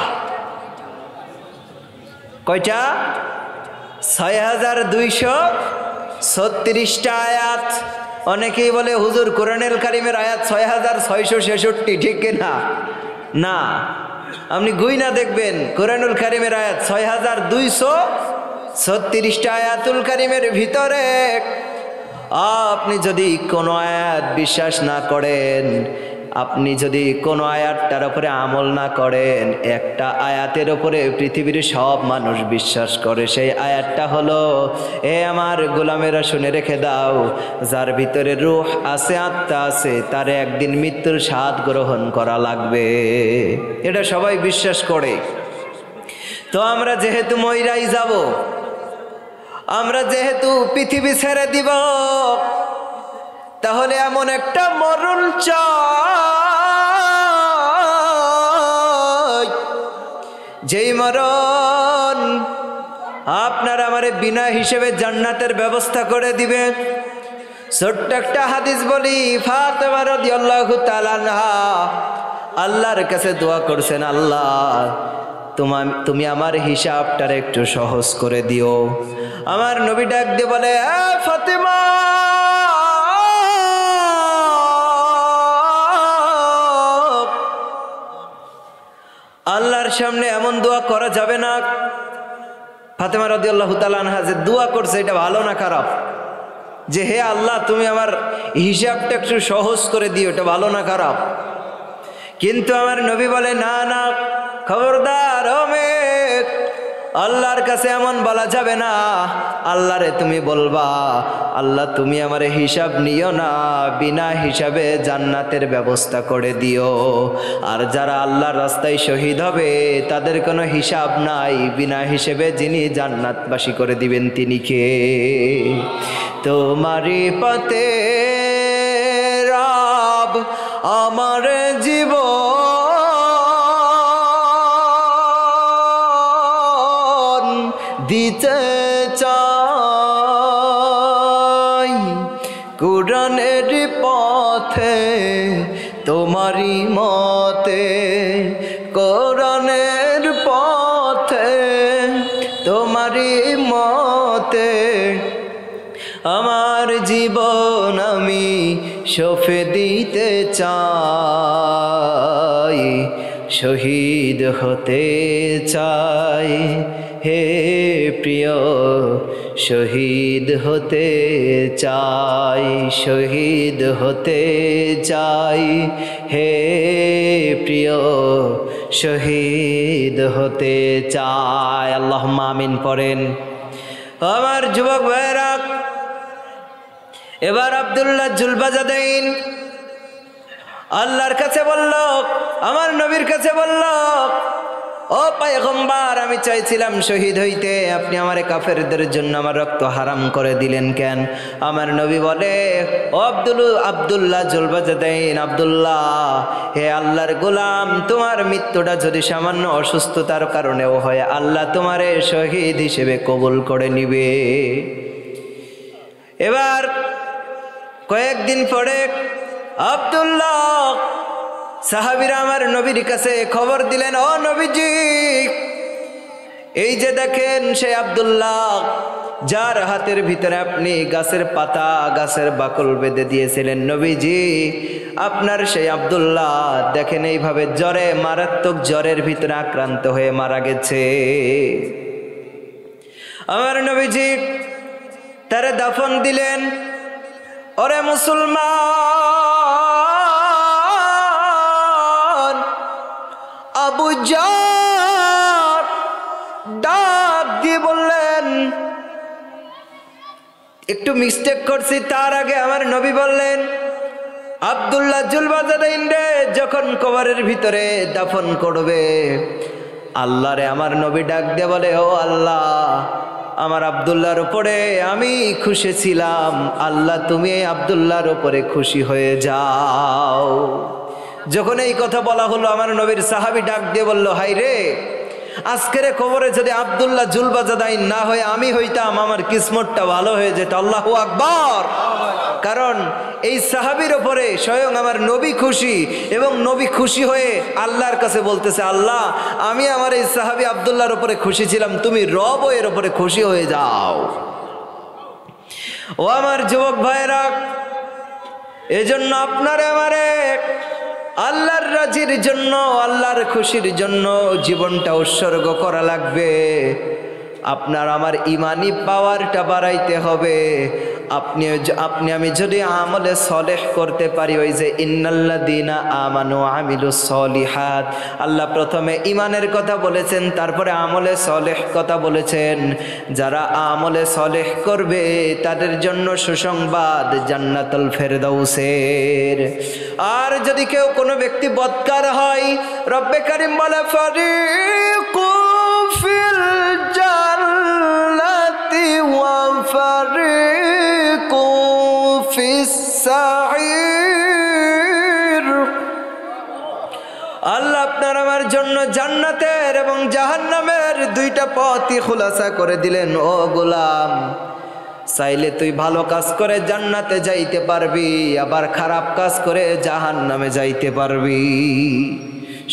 ৬,২৩৬টা আয়াত। অনেকেই বলে হুজুর কোরআনুল কারীমের আয়াত ৬,৬৬৬, ঠিক না? না, আপনি গুইনা দেখবেন কোরআনুল কারীমের আয়াত ৬,২৩৬টা আয়াতুল কারীমের ভিতরে আপনি যদি কোনো আয়াত বিশ্বাস না করেন, আপনি যদি কোনো আয়াতটার উপরে আমল না করেন, একটা আয়াতের উপরে পৃথিবীর সব মানুষ বিশ্বাস করে। সেই আয়াতটা হলো, এ আমার গোলামেরা শুনে রেখে দাও, যার ভিতরে রূহ আছে, আত্মা আছে, তারে একদিন মৃত্যুর স্বাদ গ্রহণ করা লাগবে। এটা সবাই বিশ্বাস করে। তো আমরা যেহেতু মইরাই যাব, আমরা যেহেতু পৃথিবী ছেড়ে দিব, তাহলে এমন একটা মরণ চাই, যেই মরণ আপনার আমারে বিনা হিসেবে জান্নাতের ব্যবস্থা করে দিবে। ছোট্ট একটা হাদিস বলি, ফাতেমা রাদিয়াল্লাহু তাআলা আনহা আল্লাহর কাছে দোয়া করছেন, আল্লাহ তুমি আমার হিসাবটারে একটু সহজ করে দিও। আমার নবী ডাক দিয়ে বলে, ফাতেমা, আল্লাহর সামনে এমন দোয়া করা যাবে না। ফাতেমা রাদিয়াল্লাহু তাআলা আনহা যে দোয়া করছে, এটা ভালো না খারাপ? যে হে আল্লাহ, তুমি আমার হিসাবটা একটু সহজ করে দিও, এটা ভালো না খারাপ? কিন্তু আমার নবী বলে, না না, খবরদার, আল্লাহর কাছে এমন বলা যাবে না। আল্লাহরে তুমি বলবা, আল্লাহ তুমি আমার হিসাব নিও না, বিনা হিসাবে জান্নাতের ব্যবস্থা করে দিও। আর যারা আল্লাহর রাস্তায় শহীদ হবে, তাদের কোনো হিসাব নাই, বিনা হিসেবে যিনি জান্নাতবাসী করে দিবেন তিনি কে? তোমারই পথে রব আমার জীবন দিতে চাই, কুরআনের পথে তোমারই মতে, কোরআনের পথে তোমারই মতে আমার জীবন আমি সঁপে দিতে চাই, শহীদ হতে চাই, হে প্রিয় শহীদ হতে চাই, শহীদ হতে চাই, হে প্রিয় শহীদ হতে চাই। আল্লাহুম্মা আমিন পড়েন। আমার যুবক ভাইরা, এবার আব্দুল্লাহ জুলবাজাদাইন আল্লাহর কাছে বলল, আমার নবীর কাছে বলল, ও পয়গম্বর, আমি চাইছিলাম শহীদ হইতে, আপনি আমারে কাফেরদের জন্য আমার রক্ত হারাম করে দিলেন কেন? আমার নবী বলে, ও আব্দুল্লাহ জুলবাজাদাইন, আব্দুল্লাহ, হে আল্লাহর গোলাম, তোমার মৃত্যুটা যদি সামান্য অসুস্থতার কারণেও হয়, আল্লাহ তোমারে শহীদ হিসেবে কবুল করে নিবে। এবার কয়েকদিন পরে আব্দুল্লাহ সাহাবীরা আমার নবীর কাছে খবর দিলেন, ও নবীজি, এই যে দেখেন সেই আব্দুল্লাহ, যার হাতের ভিতরে আপনি গাছের পাতা, গাছের বাকল বেঁধে দিয়েছিলেন, নবীজি, আপনার সেই আব্দুল্লাহ দেখেন এইভাবে জ্বরে, মারাত্মক জ্বরের ভিতরে আক্রান্ত হয়ে মারা গেছে। আমার নবীজি তারে দাফন দিলেন। ওরে মুসলমান, আবু জার ডাক দিয়ে বললেন, একটু মিস্টেক করছি, তার আগে আমার নবী বললেন, আব্দুল্লাহ জুলবাজাদাইন রে যখন কবরের ভিতরে দাফন করবে, আল্লাহ রে আমার নবী ডাক দিয়ে বলে, ও আল্লাহ, আমার আব্দুল্লাহর উপরে আমি খুশি ছিলাম, আল্লাহ তুমি এই আব্দুল্লাহর উপরে খুশি হয়ে যাও। যখন এই কথা বলা হলো, আমার নবীর সাহাবী ডাক দিয়ে বলল, হাই রে, আজকের কবরে যদি আব্দুল্লাহ জুলবাজাদাইন না হয়ে আমি হইতাম, আমার কিসমতটা ভালো হয়ে যেত। আল্লাহু আকবার। কারণ এই সাহাবীর উপরে স্বয়ং আমার নবী খুশি, এবং নবী খুশি হয়ে আল্লাহর কাছে বলতেছে, আল্লাহ আমি আমার এই সাহাবী আব্দুল্লাহর উপরে খুশি ছিলাম, তুমি রব এর উপরে খুশি হয়ে যাও। ও আমার যুবক ভাইরা, এজন্য আপনারে আমারে আল্লাহর রাজির জন্য, আল্লাহর খুশির জন্য জীবনটা উৎসর্গ করা লাগবে। আপনার আমার ইমানি পাওয়ারটা বাড়াইতে হবে। আপনি আমি যদি আমলে সলেহ করতে পারি, ওই যে ইন্নাল্লাযীনা আমানু আমিলুস সলিহাত, আল্লাহ প্রথমে ইমানের কথা বলেছেন, তারপরে আমলে সলেহ কথা বলেছেন। যারা আমলে সলেহ করবে তাদের জন্য সুসংবাদ জান্নাতুল ফেরদাউসের। আর যদি কেউ কোনো ব্যক্তি বদকার হয়, রব্বে কারীম বলে, ফারিকুম ফিল জান্নাতি ওয়া ফারিকুম ফিস সাঈর। আল্লাহ আপনার আমার জন্য জান্নাতের এবং জাহান্নামের দুইটা পথই খুলাসা করে দিলেন। ও গোলাম, চাইলে তুই ভালো কাজ করে জান্নাতে যাইতে পারবি, আবার খারাপ কাজ করে জাহান্নামে যাইতে পারবি।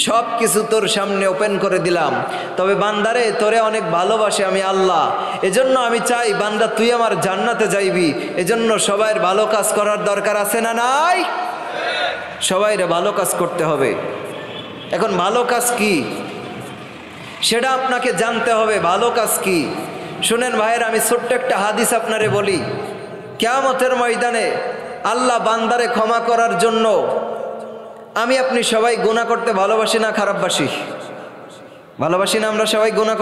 সব কিছু তোর সামনে ওপেন করে দিলাম। তবে বান্দারে, তোরে অনেক ভালোবাসে আমি আল্লাহ, এজন্য আমি চাই বান্দা তুই আমার জান্নাতে যাইবি। এজন্য সবাইয়ের ভালো কাজ করার দরকার আছে না নাই? সবাইরে ভালো কাজ করতে হবে। এখন ভালো কাজ কি সেটা আপনাকে জানতে হবে। ভালো কাজ কি শুনেন ভাইয়ের, আমি ছোট্ট একটা হাদিস আপনারে বলি। কিয়ামতের ময়দানে আল্লাহ বান্দারে ক্ষমা করার জন্য, আমি আপনি সবাই গুনাহ করতে ভালোবাসি না খারাপবাসি? ভালোবাসি না আমরা সবাই গুনাহ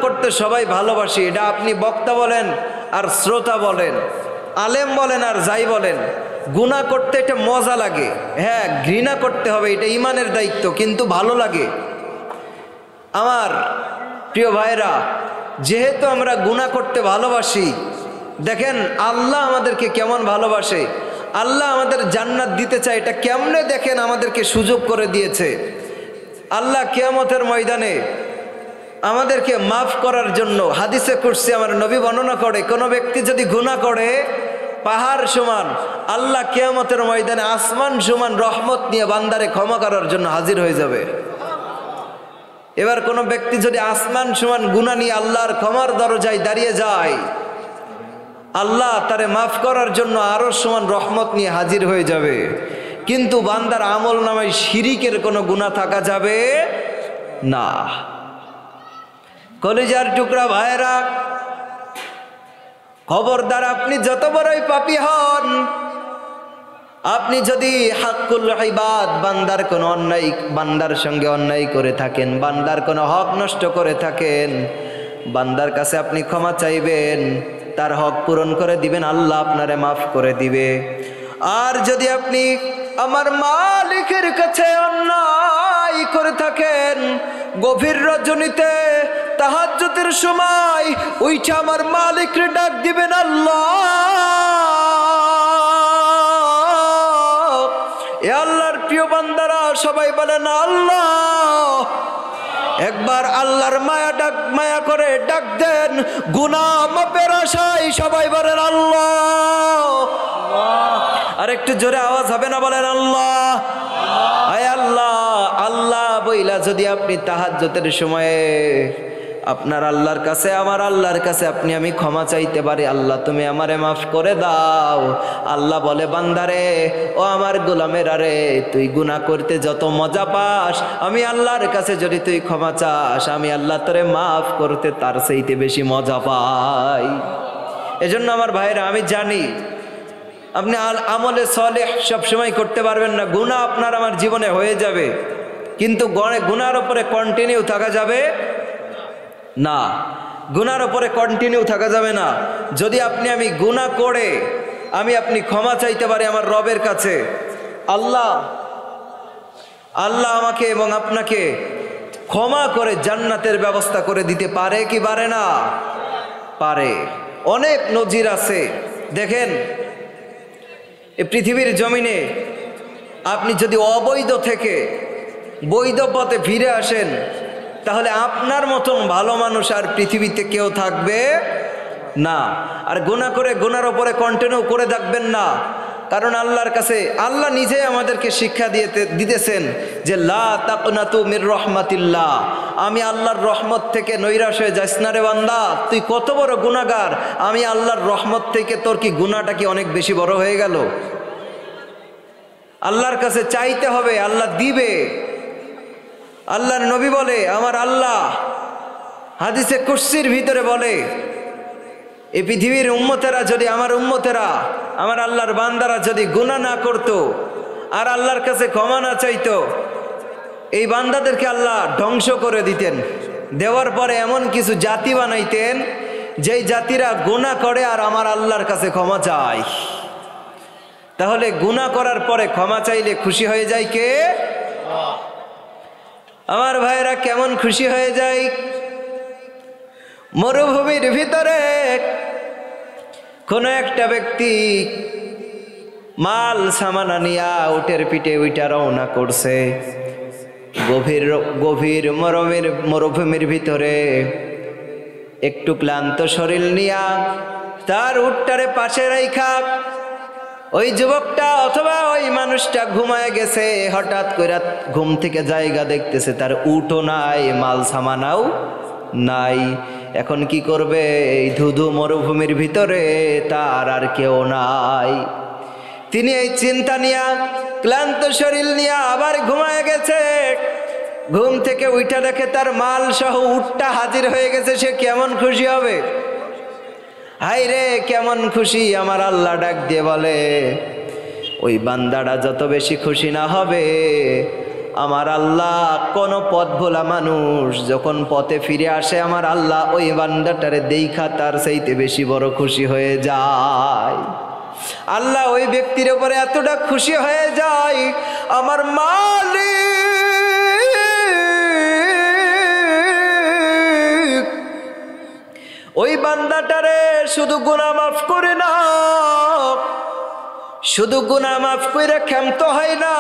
করতে সবাই ভালোবাসি। এটা আপনি বক্তা বলেন আর শ্রোতা বলেন, আলেম বলেন আর যাই বলেন, গুনাহ করতে এটা মজা লাগে। হ্যাঁ, ঘৃণা করতে হবে, এটা ইমানের দায়িত্ব, কিন্তু ভালো লাগে। আমার প্রিয় ভাইরা, যেহেতু আমরা গুনাহ করতে ভালোবাসি, দেখেন আল্লাহ আমাদেরকে কেমন ভালোবাসে। আল্লাহ আমাদের জান্নাত দিতে চায়, এটা কেমনে দেখেন আমাদেরকে সুযোগ করে দিয়েছে। আল্লাহ কিয়ামতের ময়দানে আমাদেরকে মাফ করার জন্য, হাদিসে কুরসি আমার নবী বর্ণনা করে, কোনো ব্যক্তি যদি গুনাহ করে পাহাড় সমান, আল্লাহ কিয়ামতের ময়দানে আসমান সমান রহমত নিয়ে বান্দারে ক্ষমা করার জন্য হাজির হয়ে যাবে। এবার কোনো ব্যক্তি যদি আসমান সমান গুনাহ নিয়ে আল্লাহর ক্ষমার দরজায় দাঁড়িয়ে যায়, আল্লাহ তারে মাফ করার জন্য আরো সমান রহমত নিয়ে হাজির হয়ে যাবে। কিন্তু বান্দার আমল নামায় শিরিকের কোনো গুনাহ থাকা যাবে না। কলিজার টুকরা ভাইরা, খবরদার, আপনি যত বড়ই পাপী হন, আপনি যদি হাক্কুল ইবাদ, বান্দার কোনো অন্যায়, বান্দার সঙ্গে অন্যায় করে থাকেন, বান্দার কোনো হক নষ্ট করে থাকেন, বান্দার কাছে আপনি ক্ষমা চাইবেন, তার হক পূরণ করে দিবেন, আল্লাহ আপনারে মাফ করে দিবে। আর যদি আপনি আমার মালিকের কাছে অন্যায় করে থাকেন, গভীর রজনীতে তাহাজ্জুদের সময় ওইটা আমার মালিকরে ডাক দিবেন, আল্লাহ, এ আল্লাহর প্রিয় বান্দারা সবাই বলেন আল্লাহ। একবার আল্লাহর মায়া করে ডাক দেন, গুনাহ মাপের আশায় সবাই বলেন আল্লাহ। আর একটু জোরে আওয়াজ হবে না? বলেন আল্লাহ। আয় আল্লাহ, আল্লাহ বইলা যদি আপনি তাহাজ্জুদের সময়ে আপনার আল্লাহর কাছে, আমার আল্লাহর কাছে আপনি আমি ক্ষমা চাইতে পারি, আল্লাহ তুমি আমারে মাফ করে দাও। আল্লাহ বলে, বান্দারে, ও আমার গোলামের, আরে তুই গুনাহ করতে যত মজা পাস, আমি আল্লাহর কাছে যদি তুই ক্ষমা চাস, আমি আল্লাহ তোরে মাফ করতে তার চাইতে বেশি মজা পাই। এজন্য আমার ভাইরা, আমি জানি আপনি আমলে সলেহ সবসময় করতে পারবেন না, গুনাহ আপনার আমার জীবনে হয়ে যাবে, কিন্তু গুনাহর উপরে কন্টিনিউ থাকা যাবে না। গুনার উপরে কন্টিনিউ থাকা যাবে না। যদি আমি গুনাহ করে আপনি ক্ষমা চাইতে পারি আমার রবের কাছে, আল্লাহ আমাকে এবং আপনাকে ক্ষমা করে জান্নাতের ব্যবস্থা করে দিতে পারে কি পারে না? পারে। অনেক নজির আছে। দেখেন, এই পৃথিবীর জমিনে আপনি যদি অবৈধ থেকে বৈধ পথে ফিরে আসেন, তাহলে আপনার মতন ভালো মানুষ আর পৃথিবীতে কেউ থাকবে না। আর গুনাহ করে গুনার উপরে কন্টিনিউ করে থাকবেন না, কারণ আল্লাহর কাছে আল্লাহ নিজেই আমাদেরকে শিক্ষা দিতেছেন যে লা তাকনাতু মির রহমাতিল্লাহ, আমি আল্লাহর রহমত থেকে নৈরাশ হয়ে যাস না রে বান্দা। তুই কত বড় গুনাহগার, আমি আল্লাহর রহমত থেকে তোর কি গুনাহটা কি অনেক বেশি বড় হয়ে গেল? আল্লাহর কাছে চাইতে হবে, আল্লাহ দিবে। আল্লাহর নবী বলে, আমার আল্লাহ হাদিসে কুরসির ভিতরে বলে, এই পৃথিবীর উম্মতেরা যদি আমার আল্লাহর বান্দারা যদি গুনাহ না করত আর আল্লাহর কাছে ক্ষমা না চাইতো, এই বান্দাদেরকে আল্লাহ ধ্বংস করে দিতেন। দেওয়ার পরে এমন কিছু জাতি বানাইতেন যেই জাতিরা গুনাহ করে আর আমার আল্লাহর কাছে ক্ষমা চায়। তাহলে গুনাহ করার পরে ক্ষমা চাইলে খুশি হয়ে যায় কে? আমার ভাইরা কেমন খুশি হয়ে যায়? মরুভূমির ভিতরে কোন একটা ব্যক্তি মাল সামানা নিয়া উটের পিঠে উইটা রওনা করছে। গভীর মরুভূমির ভিতরে একটু ক্লান্ত শরীর নিয়া তার উটটারে পাশে রাইখা ওই যুবকটা অথবা ওই মানুষটা ঘুমায় গেছে। হঠাৎ করে ঘুম থেকে জায়গা দেখতেছে তার উটও নাই, মাল সামানাও নাই। এখন কি করবে? এই ধুধু মরুভূমির ভিতরে তার আর কেউ নাই। তিনি এই চিন্তা নিয়া ক্লান্ত শরীর নিয়ে আবার ঘুমায় গেছে। ঘুম থেকে উঠা দেখে তার মাল সহ উটটা হাজির হয়ে গেছে। সে কেমন খুশি হবে? হাই রে কেমন খুশি! আমার আল্লাহ ডাক দিয়ে বলে, ওই বান্দাটা যত বেশি খুশি না হবে, আমার আল্লাহ কোন পথ ভোলা মানুষ যখন পথে ফিরে আসে, আমার আল্লাহ ওই বান্দাটারে দেইখা তার চাইতে বেশি বড় খুশি হয়ে যায়। আল্লাহ ওই ব্যক্তির উপরে এতটা খুশি হয়ে যায়, আমার মালিক ওই বান্দাটারে শুধু গুনাহ মাফ করে না, শুধু গুনাহ মাফ করে ক্ষান্ত হয় না,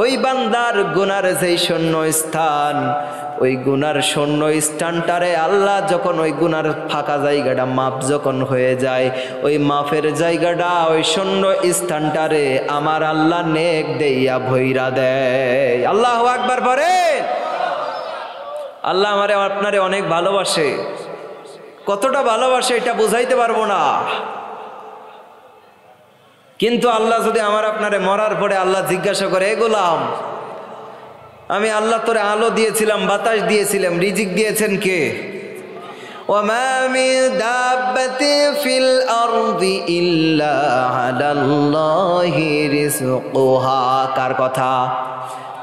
ওই বান্দার গুনার যেই শূন্য স্থান, ওই গুনার শূন্য স্থানটারে আল্লাহ যখন ওই গুনার ফাঁকা জায়গাটা মাপ যখন হয়ে যায়, ওই মাফের জায়গাটা ওই শূন্য স্থানটারে আমার আল্লাহ নেক দেইয়া ভইরা দেয়। আল্লাহু আকবার বলেন। আল্লাহ আমারে আপনারে অনেক ভালোবাসে। কতটা ভালোবাসে এটা বুঝাইতে পারবো না, কিন্তু আল্লাহ যদি আমার আপনারে মরার পরে আল্লাহ জিজ্ঞাসা করে, এ গোলাম, আমি আল্লাহ তোরে আলো দিয়েছিলাম, বাতাস দিয়েছিলাম, রিজিক দিয়েছেন কে? ওয়ামা মিন দাব্বাতিন ফিল আরদি ইল্লা আলাল্লাহি রিজকুহা। কার কথা?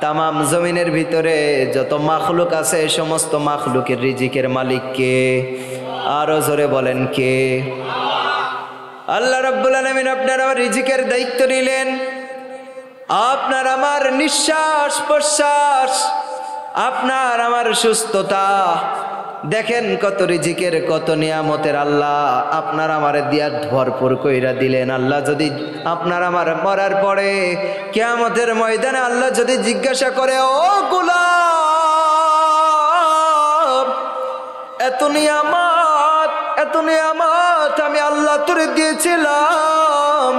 তামাম জমিনের ভিতরে যত মাখলুক আছে সমস্ত মাখলুকের রিজিকের মালিক কে? আরো জোরে বলেন কে? আল্লাহ রাব্বুল আলামিন আপনার আমার রিজিকের দায়িত্ব নিলেন। আপনার আমার নিঃশ্বাস প্রশ্বাস, আপনার আমার সুস্থতা, দেখেন কত রিজিকের কত নিয়ামতের আল্লাহ আপনার আমারে দিয়া ভরপুর কইরা দিলেন। আল্লাহ যদি আপনার আমার মরার পরে কিয়ামতের ময়দানে আল্লাহ যদি জিজ্ঞাসা করে, ও গোলাম, এত নিয়ামত আমি আল্লাহ তোরে দিয়েছিলাম,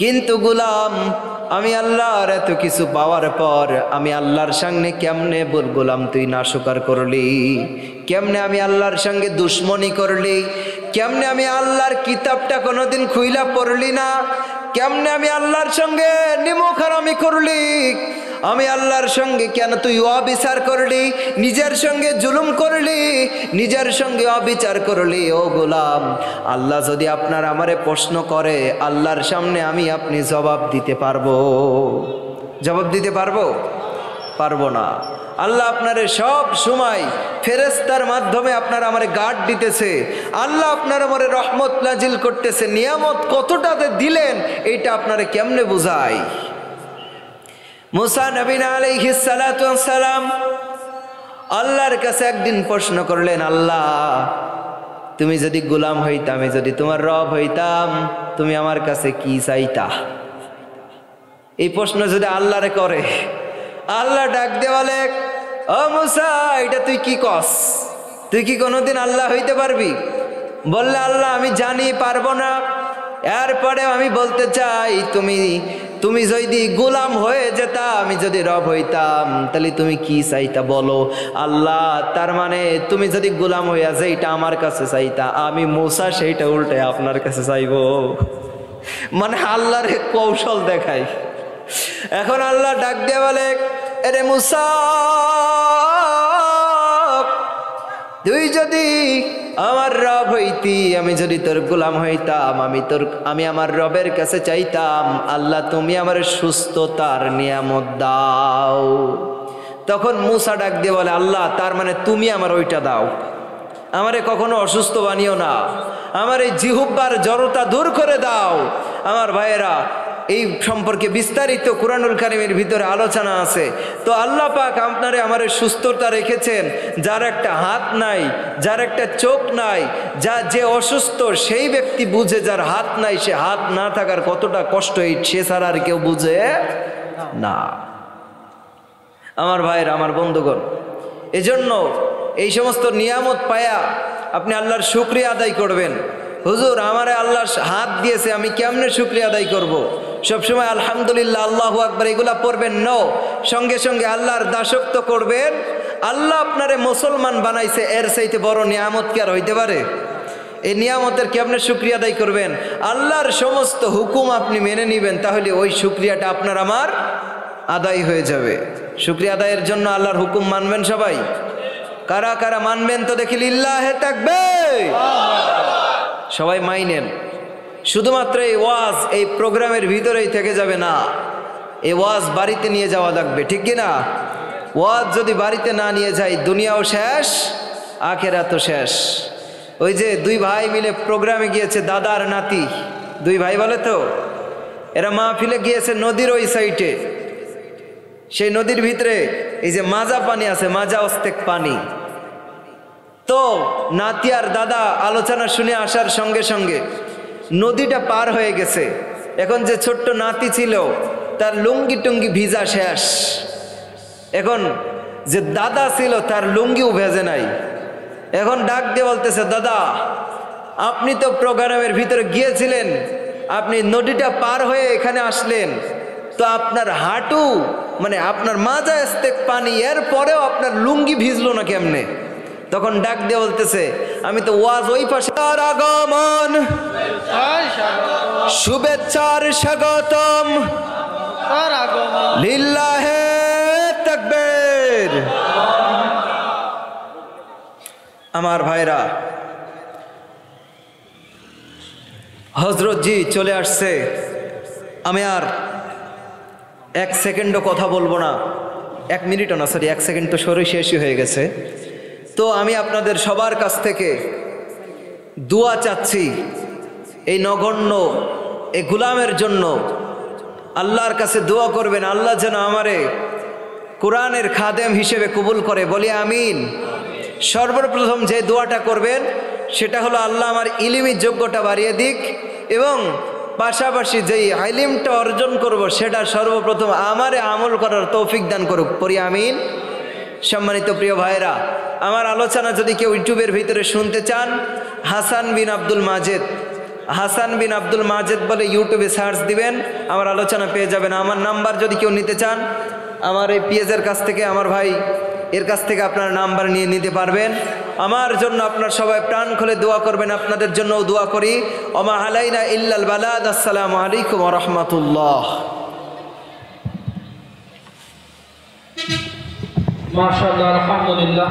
কিন্তু গোলাম আমি আল্লাহর এত কিছু পাওয়ার পর আমি আল্লাহর সামনে কেমনে বললাম তুই নাস্বীকার করলি? কেমনে আমি আল্লাহর সঙ্গে দুশ্মনী করলি? কেমনে আমি আল্লাহর কিতাবটা কোনোদিন খুইলা পড়লি না? কেমনে আমি আল্লাহর সঙ্গে নিমুখারামি করলি? আমি আল্লাহর সঙ্গে কেন তুই অবিচার করলি? নিজের সঙ্গে জুলুম করলি, নিজের সঙ্গে অবিচার করলি। ও গোলাম, আল্লাহ যদি আপনার আমারে প্রশ্ন করে, আল্লাহর সামনে আমি আপনি জবাব দিতে পারবো? জবাব দিতে পারবো? পারবো না। আল্লাহ আপনারে সব সময় ফেরেশতার মাধ্যমে আপনার আমারে গার্ড দিতেছে। আল্লাহ আপনার আমারে রহমত নাজিল করতেছে। নিয়ামত কতটাতে দিলেন এইটা আপনারে কেমনে বোঝায়? মুসা নবী আলাইহিস সালাতু ওয়াস সালাম আল্লাহর কাছে একদিন প্রশ্ন করলেন, আল্লাহ তুমি যদি গোলাম হইতাম, আমি যদি তোমার রব হইতাম, তুমি আমার কাছে কি চাইতা? এই প্রশ্ন যদি আল্লাহরে করে, আল্লাহ ডাক দিয়ে বলে, ও মুসা এটা তুই কি কস? তুই কি কোনোদিন আল্লাহ হইতে পারবি? বললে, আল্লাহ আমি জানি পারবো না, এরপরে আমি বলতে চাই তুমি যদি গোলাম হয়ে যেতা, আমি যদি রব হইতাম, তাহলে তুমি কি চাইতা বলো? আল্লাহ তার মানে তুমি যদি গোলাম হইয়া যেটা আমার কাছে চাইতা, আমি মুসা সেইটা উল্টে আপনার কাছে চাইব। মানে আল্লাহর কৌশল দেখাই। এখন আল্লাহ ডাক দিয়ে বলে, এরে মুসা তুই যদি আমার রব হইতি, আমি যদি তোর গোলাম হইতাম, আমি আমার রবের কাছে চাইতাম, আল্লাহ তুমি আমার সুস্থতার নিয়ামত দাও। তখন মুসা ডাক দিয়ে বলে, আল্লাহ তার মানে তুমি আমার ওইটা দাও, আমারে কখনো অসুস্থ বানিও না, আমার এই জিহুব্বার জড়তা দূর করে দাও। আমার ভাইয়েরা, এই সম্পর্কে বিস্তারিত কুরআনুল কারীমের ভিতরে আলোচনা আছে। তো আল্লাহ পাক আপনারে আমারে সুস্থতা রেখেছেন। যার একটা হাত নাই, যার একটা চোখ নাই, যে অসুস্থ সেই ব্যক্তি বুঝে, যার হাত নাই সে হাত না থাকার কতটা কষ্ট, সে ছাড়া আর কেউ বুঝে না। আমার ভাইয়েরা, আমার বন্ধুগণ, এজন্য এই সমস্ত নিয়ামত পায়া আপনি আল্লাহর শুকরিয়া আদায় করবেন। হুজুর আমারে আল্লাহ হাত দিয়েছে, আমি কেমনে শুকরিয়া আদায় করব? সবসময় আলহামদুলিল্লাহ, আল্লাহু আকবার এগুলা পড়বেন ন, সঙ্গে সঙ্গে আল্লাহর দাসত্ব করবেন। আল্লাহ আপনারে মুসলমান বানাইছে, এর চাইতে বড় নিয়ামত কি আর হইতে পারে? এই নিয়ামতের কেমনে শুকরিয়া আদায় করবেন? আল্লাহর সমস্ত হুকুম আপনি মেনে নিবেন, তাহলে ওই শুকরিয়াটা আপনার আমার আদায় হয়ে যাবে। শুকরিয়া আদায়ের জন্য আল্লাহর হুকুম মানবেন সবাই? কারা কারা মানবেন তো দেখি লিল্লাহে তাকবীর। সবাই মাইনেন। শুধুমাত্র এই ওয়াজ এই প্রোগ্রামের ভিতরেই থেকে যাবে না, এই ওয়াজ বাড়িতে নিয়ে যাওয়া লাগবে, ঠিক কিনা? ওয়াজ যদি বাড়িতে না নিয়ে যাই, দুনিয়াও শেষ, আখিরাতও শেষ। ওই যে দুই ভাই মিলে প্রোগ্রামে গিয়েছে, দাদা আর নাতি, দুই ভাই বলে তো, এরা মাহফিলে গিয়েছে নদীর ওই সাইডে। সেই নদীর ভিতরে এই যে মাজা পানি আছে, মাজা অস্তেক পানি। তো নাতি আর দাদা আলোচনা শুনে আসার সঙ্গে সঙ্গে নদীটা পার হয়ে গেছে। এখন যে ছোট্ট নাতি ছিল তার লুঙ্গি টুঙ্গি ভিজা শেষ। এখন যে দাদা ছিল তার লুঙ্গিও ভেজে নাই। এখন ডাক দিয়ে বলতেছে, দাদা আপনি তো প্রোগ্রামের ভিতরে গিয়েছিলেন, আপনি নদীটা পার হয়ে এখানে আসলেন, তো আপনার হাঁটু মানে আপনার মাজা অস্তেক পানি, এর পরেও আপনার লুঙ্গি ভিজলো না কেমনে? তখন ডাক দিয়ে বলতেছে, আমি তো ওয়াজ ওই পাশে। আগমন শুভেচ্ছার স্বাগতম, লিল্লাহে তাকবীর। আমার ভাইরা, হযরত জি চলে আসছে। আমি আর এক সেকেন্ডও কথা বলবো না, 1 মিনিটও না, সরি 1 সেকেন্ড তো সরি শেষই হয়ে গেছে। তো আমি আপনাদের সবার কাছ থেকে দোয়া চাচ্ছি, এই নগণ্য এই গোলামের জন্য আল্লাহর কাছে দোয়া করবেন, আল্লাহ যেন আমারে কোরআনের খাদেম হিসেবে কবুল করে, বলি আমিন। সর্বপ্রথম যে দোয়াটা করবেন সেটা হলো, আল্লাহ আমার ইলমি যোগ্যতা বাড়িয়ে দিক, এবং পাশাপাশি যেই ইলমটা অর্জন করব সেটা সর্বপ্রথম আমারে আমল করার তৌফিক দান করুক, পড়ি আমিন। সম্মানিত প্রিয় ভাইরা, আমার আলোচনা যদি কেউ ইউটিউবের ভিতরে শুনতে চান, হাসান বিন আব্দুল মাজেদ, হাসান বিন আব্দুল মাজেদ বলে ইউটিউবে সার্চ দিবেন, আমার আলোচনা পেয়ে যাবেন। আমার নাম্বার যদি কেউ নিতে চান, আমার এই পিএজের কাছ থেকে, আমার ভাই এর কাছ থেকে আপনার নাম্বার নিয়ে নিতে পারবেন। আমার জন্য আপনার সবাই প্রাণ খুলে দোয়া করবেন, আপনাদের জন্যও দোয়া করি। ওমা আলাইনা ইল্লাল বালাদ। আসসালামু আলাইকুম ওয়া রাহমাতুল্লাহ। মাশাআল্লাহ, আলহামদুলিল্লাহ।